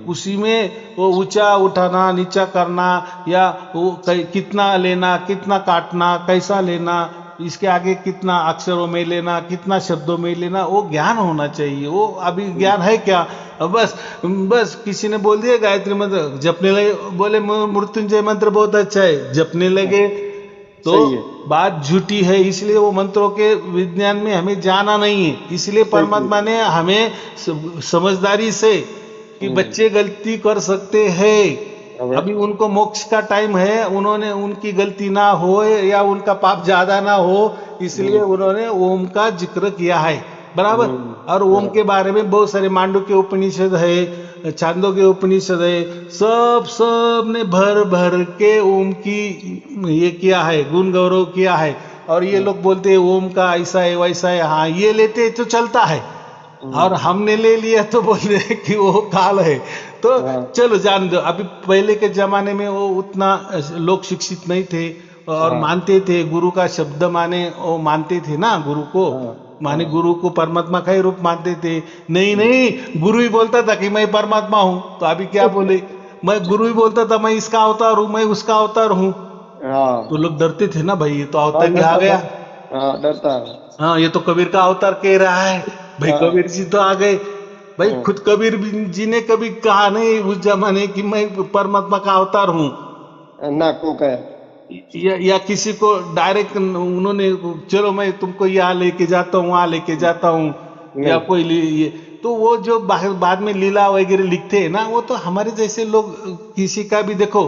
उसी में वो ऊंचा उठाना नीचा करना, या वो कितना लेना कितना काटना कैसा लेना, इसके आगे कितना अक्षरों में लेना कितना शब्दों में लेना, वो ज्ञान होना चाहिए। वो अभी ज्ञान है क्या? बस बस किसी ने बोल दिया गायत्री मंत्र जपने लगे, बोले मृत्युंजय मंत्र बहुत अच्छा है, जपने लगे, तो बात झूठी है। इसलिए वो मंत्रों के विज्ञान में हमें जाना नहीं है। इसलिए परमात्मा ने हमें समझदारी से कि बच्चे गलती कर सकते हैं, अभी उनको मोक्ष का टाइम है, उन्होंने उनकी गलती ना हो या उनका पाप ज्यादा ना हो, इसलिए उन्होंने ओम का जिक्र किया है, बराबर। और ओम के बारे में बहुत सारे मांडू के उपनिषद है, छांदों के उपनिषद है, सब ने भर भर के ओम की ये किया है, गुण गौरव किया है। और ये लोग बोलते हैं ओम का ऐसा है वैसा है, हाँ ये लेते तो चलता है, और हमने ले लिया तो बोल रहे कि वो काल है। तो चलो जान दो, अभी पहले के जमाने में वो उतना लोग शिक्षित नहीं थे और मानते थे गुरु का शब्द माने, वो मानते थे ना गुरु को, माने गुरु को परमात्मा का ही रूप मानते थे। नहीं गुरु ही बोलता था कि मैं परमात्मा हूं, तो अभी क्या बोले, मैं गुरु ही बोलता था मैं इसका अवतार हूं, मैं उसका अवतार हूं, तो लोग डरते थे ना, भाई ये तो अवतार क्या आ गया, डरता। हाँ ये तो कबीर का अवतार कह रहा है, भाई कबीर जी तो आ गए। भाई खुद कबीर जी ने कभी कहा नहीं उस जमाने कि मैं परमात्मा का अवतार हूं ना, को कहे या किसी को डायरेक्ट उन्होंने चलो मैं तुमको यहाँ लेके जाता हूँ वहां लेके जाता हूँ, या कोई ये, तो वो जो बाद में लीला वगैरह लिखते हैं ना, वो तो हमारे जैसे लोग, किसी का भी देखो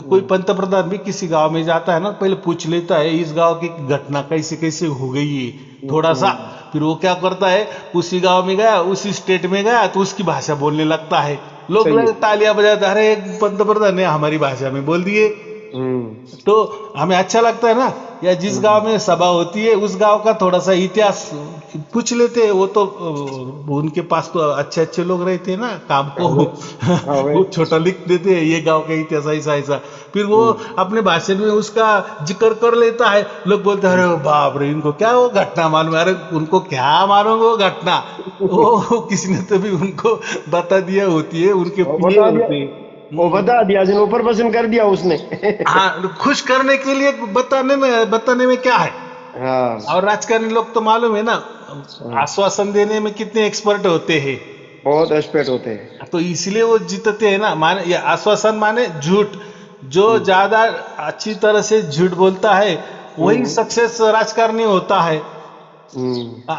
कोई पंतप्रधान भी किसी गांव में जाता है ना, पहले पूछ लेता है इस गांव की घटना कैसे कैसे हो गई है थोड़ा सा, फिर वो क्या करता है उसी गांव में गया उसी स्टेट में गया तो उसकी भाषा बोलने लगता है, लोग तालियां बजाते, अरे पंतप्रधान ने हमारी भाषा में बोल दिए, तो हमें अच्छा लगता है ना। या जिस गांव में सभा होती है उस गांव का थोड़ा सा इतिहास पूछ लेते हैं, वो तो उनके पास तो अच्छे अच्छे लोग रहते हैं ना, काम को वो छोटा लिख देते हैं ये गांव का इतिहास ऐसा ऐसा, फिर वो अपने भाषण में उसका जिक्र कर लेता है, लोग बोलते हैं अरे बाप रे इनको क्या वो घटना मालूम है, अरे उनको क्या मालूम वो घटना, वो किसी ने तो भी उनको बता दिया होती है, उनके प्रिय होते हैं, वो बता दिया जिन ऊपर पसंद कर दिया उसने। हाँ खुश करने के लिए बताने में क्या है। हाँ। और राजकारणी लोग तो मालूम है ना, आश्वासन देने में कितने एक्सपर्ट होते हैं, बहुत एक्सपर्ट होते हैं, तो इसलिए वो जीतते हैं ना। माने आश्वासन माने झूठ, जो ज्यादा अच्छी तरह से झूठ बोलता है वही सक्सेस राजकारणी होता है।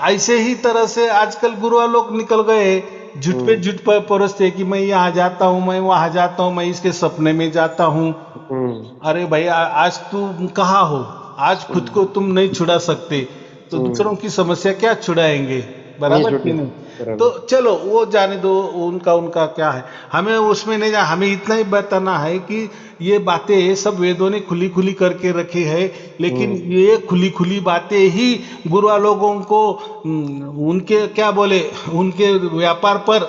ऐसे ही तरह से आजकल गुरु लोग निकल गए, झूठ पे झूठ पर परोसते कि मैं यहाँ जाता हूँ, मैं वहां जाता हूँ, मैं इसके सपने में जाता हूँ, अरे भाई आज तुम कहाँ हो, आज खुद को तुम नहीं छुड़ा सकते तो दूसरों की समस्या क्या छुड़ाएंगे, नहीं बराबर कि छूटी। नहीं। तो बराबर। चलो वो जाने दो, उनका उनका क्या है, हमें उसमें नहीं जा, हमें इतना ही बताना है कि ये बातें सब वेदों ने खुली खुली करके रखी है, लेकिन ये खुली खुली बातें ही गुरुआ लोगों को उनके क्या बोले, उनके व्यापार पर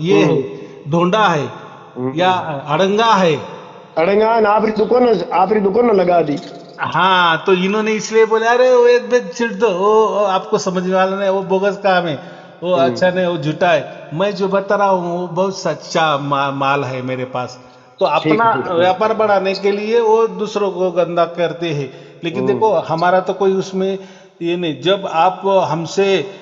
ये है, ढोंडा है या अड़ंगा है। अड़ंगा आपरी दुकान लगा दी। हाँ तो इन्होंने इसलिए बोले अरे वो वेद वेद छिड़ दो, वो आपको समझने वाला नहीं, वो बोगस काम है, वो अच्छा नहीं, वो झूठा है। मैं जो बता रहा हूँ वो बहुत सच्चा माल है मेरे पास। तो ठीक अपना ठीक ठीक। व्यापार बढ़ाने के लिए वो दूसरों को गंदा करते हैं, लेकिन देखो हमारा तो कोई उसमें ये नहीं। जब आप हमसे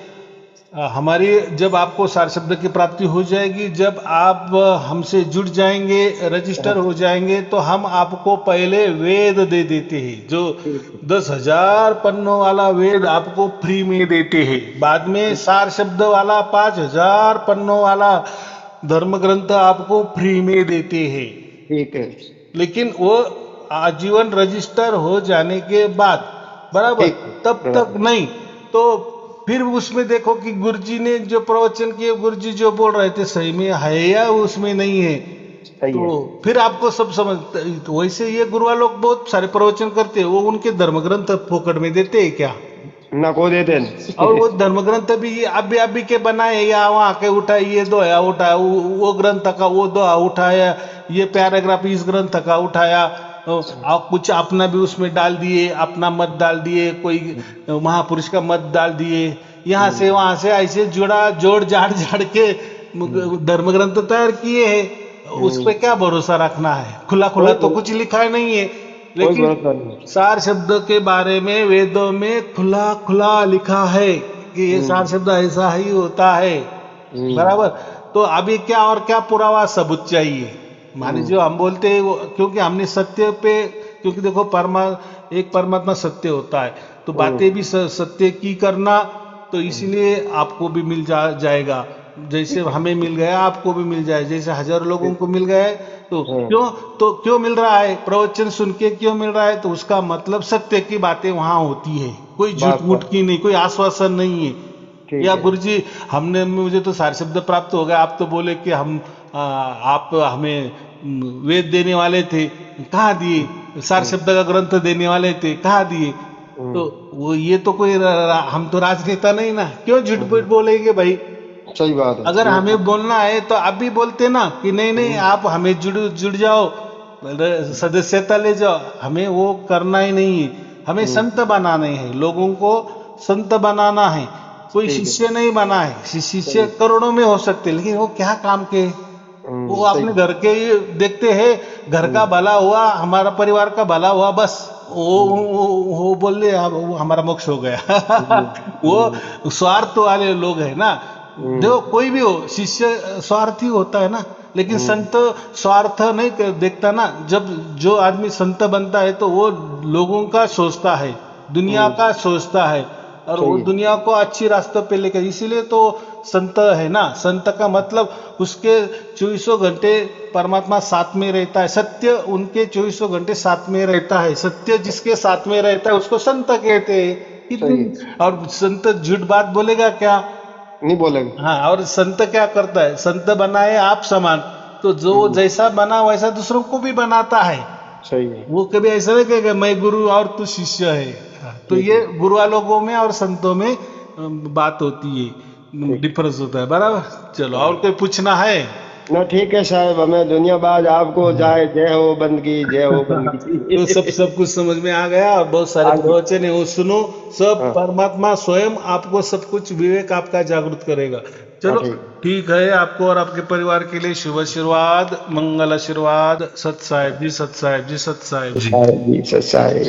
हमारी जब आपको सार शब्द की प्राप्ति हो जाएगी, जब आप हमसे जुड़ जाएंगे, रजिस्टर हो जाएंगे, तो हम आपको पहले वेद दे देते हैं, जो ठीक 10,000 पन्नों वाला वेद आपको फ्री में देते हैं। बाद में सार शब्द वाला 5,000 पन्नों वाला धर्म ग्रंथ आपको फ्री में देते हैं। ठीक है। लेकिन वो आजीवन रजिस्टर हो जाने के बाद, बराबर, ठीक है। तब तक नहीं। तो फिर उसमें देखो कि गुरुजी ने जो प्रवचन किए, गुरुजी जो बोल रहे थे सही में है या उसमें नहीं है, सही तो है। फिर आपको सब समझ। तो वैसे ये गुरुआ लोग बहुत सारे प्रवचन करते हैं, वो उनके धर्म ग्रंथ फोकट में देते हैं क्या? ना को देते और हैं। वो धर्म ग्रंथ भी अभी के बनाए, या वहां के उठाए, ये दोया उठाया, वो ग्रंथ का वो दोहा उठाया, ये पैराग्राफ इस ग्रंथ का उठाया, आप कुछ अपना भी उसमें डाल दिए, अपना मत डाल दिए, कोई महापुरुष का मत डाल दिए, यहाँ से वहां से ऐसे जोड़ झाड़ झाड़ के धर्म ग्रंथ तैयार किए हैं। उस पर क्या भरोसा रखना है? खुला खुला तो कुछ लिखा नहीं है, कोई लेकिन भरोसा नहीं। सार शब्द के बारे में वेदों में खुला खुला लिखा है कि ये सार शब्द ऐसा ही होता है, बराबर। तो अभी क्या और क्या पुरावा सबूत चाहिए? माने जो हम बोलते हैं वो, क्योंकि हमने सत्य पे, क्योंकि देखो एक परमात्मा सत्य होता है, तो बातें भी सत्य की करना, तो इसीलिए आपको भी जाएगा। जैसे हमें मिल गया आपको भी मिल जाए, जैसे हजारों लोगों को मिल गया है, तो क्यों मिल रहा है? प्रवचन सुन के क्यों मिल रहा है? तो उसका मतलब सत्य की बातें वहां होती है, कोई झूठ मूठ की नहीं, कोई आश्वासन नहीं है। ठीक या है। गुरुजी मुझे तो सार शब्द प्राप्त हो गया, आप तो बोले कि आप हमें वेद देने वाले थे, कहाँ दिए? सार शब्द का ग्रंथ देने वाले थे, कहाँ दिए? तो वो ये तो कोई हम तो राजनेता नहीं ना, क्यों झूठ मूठ बोलेंगे भाई? सही बात है। अगर हमें बोलना है तो आप भी बोलते ना कि नहीं नहीं आप हमें जुड़ जाओ, सदस्यता ले जाओ। हमें वो करना ही नहीं है, हमें संत बनाना है, लोगों को संत बनाना है, कोई शिष्य नहीं बना है। शिष्य करोड़ों में हो सकते, लेकिन वो क्या काम के? वो अपने घर के ही देखते हैं, घर का भला हुआ, हमारा परिवार का भला हुआ, बस वो बोल ले वो हमारा मोक्ष हो गया। वो स्वार्थ वाले लोग है ना। देखो कोई भी हो, शिष्य स्वार्थी होता है ना, लेकिन संत स्वार्थ नहीं देखता ना। जब जो आदमी संत बनता है तो वो लोगों का सोचता है, दुनिया का सोचता है, और वो दुनिया को अच्छी रास्तों पे लेकर, इसीलिए तो संत है ना। संत का मतलब उसके 24 घंटे परमात्मा साथ में रहता है, सत्य उनके 24 घंटे साथ में रहता है। सत्य जिसके साथ में रहता है उसको संत कहते हैं। और संत झूठ बात बोलेगा क्या? नहीं बोलेगा। हाँ, और संत क्या करता है? संत बनाए आप समान, तो जो जैसा बना वैसा दूसरों को भी बनाता है। सही है। वो कभी ऐसा नहीं कहेगा मैं गुरु और तू शिष्य है। तो ये गुरुआ लोगों में और संतों में बात होती है, डिफरेंस होता है, बराबर। चलो और कोई पूछना है? ना ठीक है साहब, हमें दुनियाबाज आपको जाए जय हो बंदगी, जय हो बंदगी। तो सब कुछ समझ में आ गया। और बहुत सारे प्रवचन है वो सुनो, सब परमात्मा स्वयं आपको सब कुछ विवेक आपका जागृत करेगा। चलो ठीक है, आपको और आपके परिवार के लिए शुभ आशीर्वाद, मंगल आशीर्वाद। सत साहेब जी, सत साहेब जी, सत साहेब जी। सत साहेब।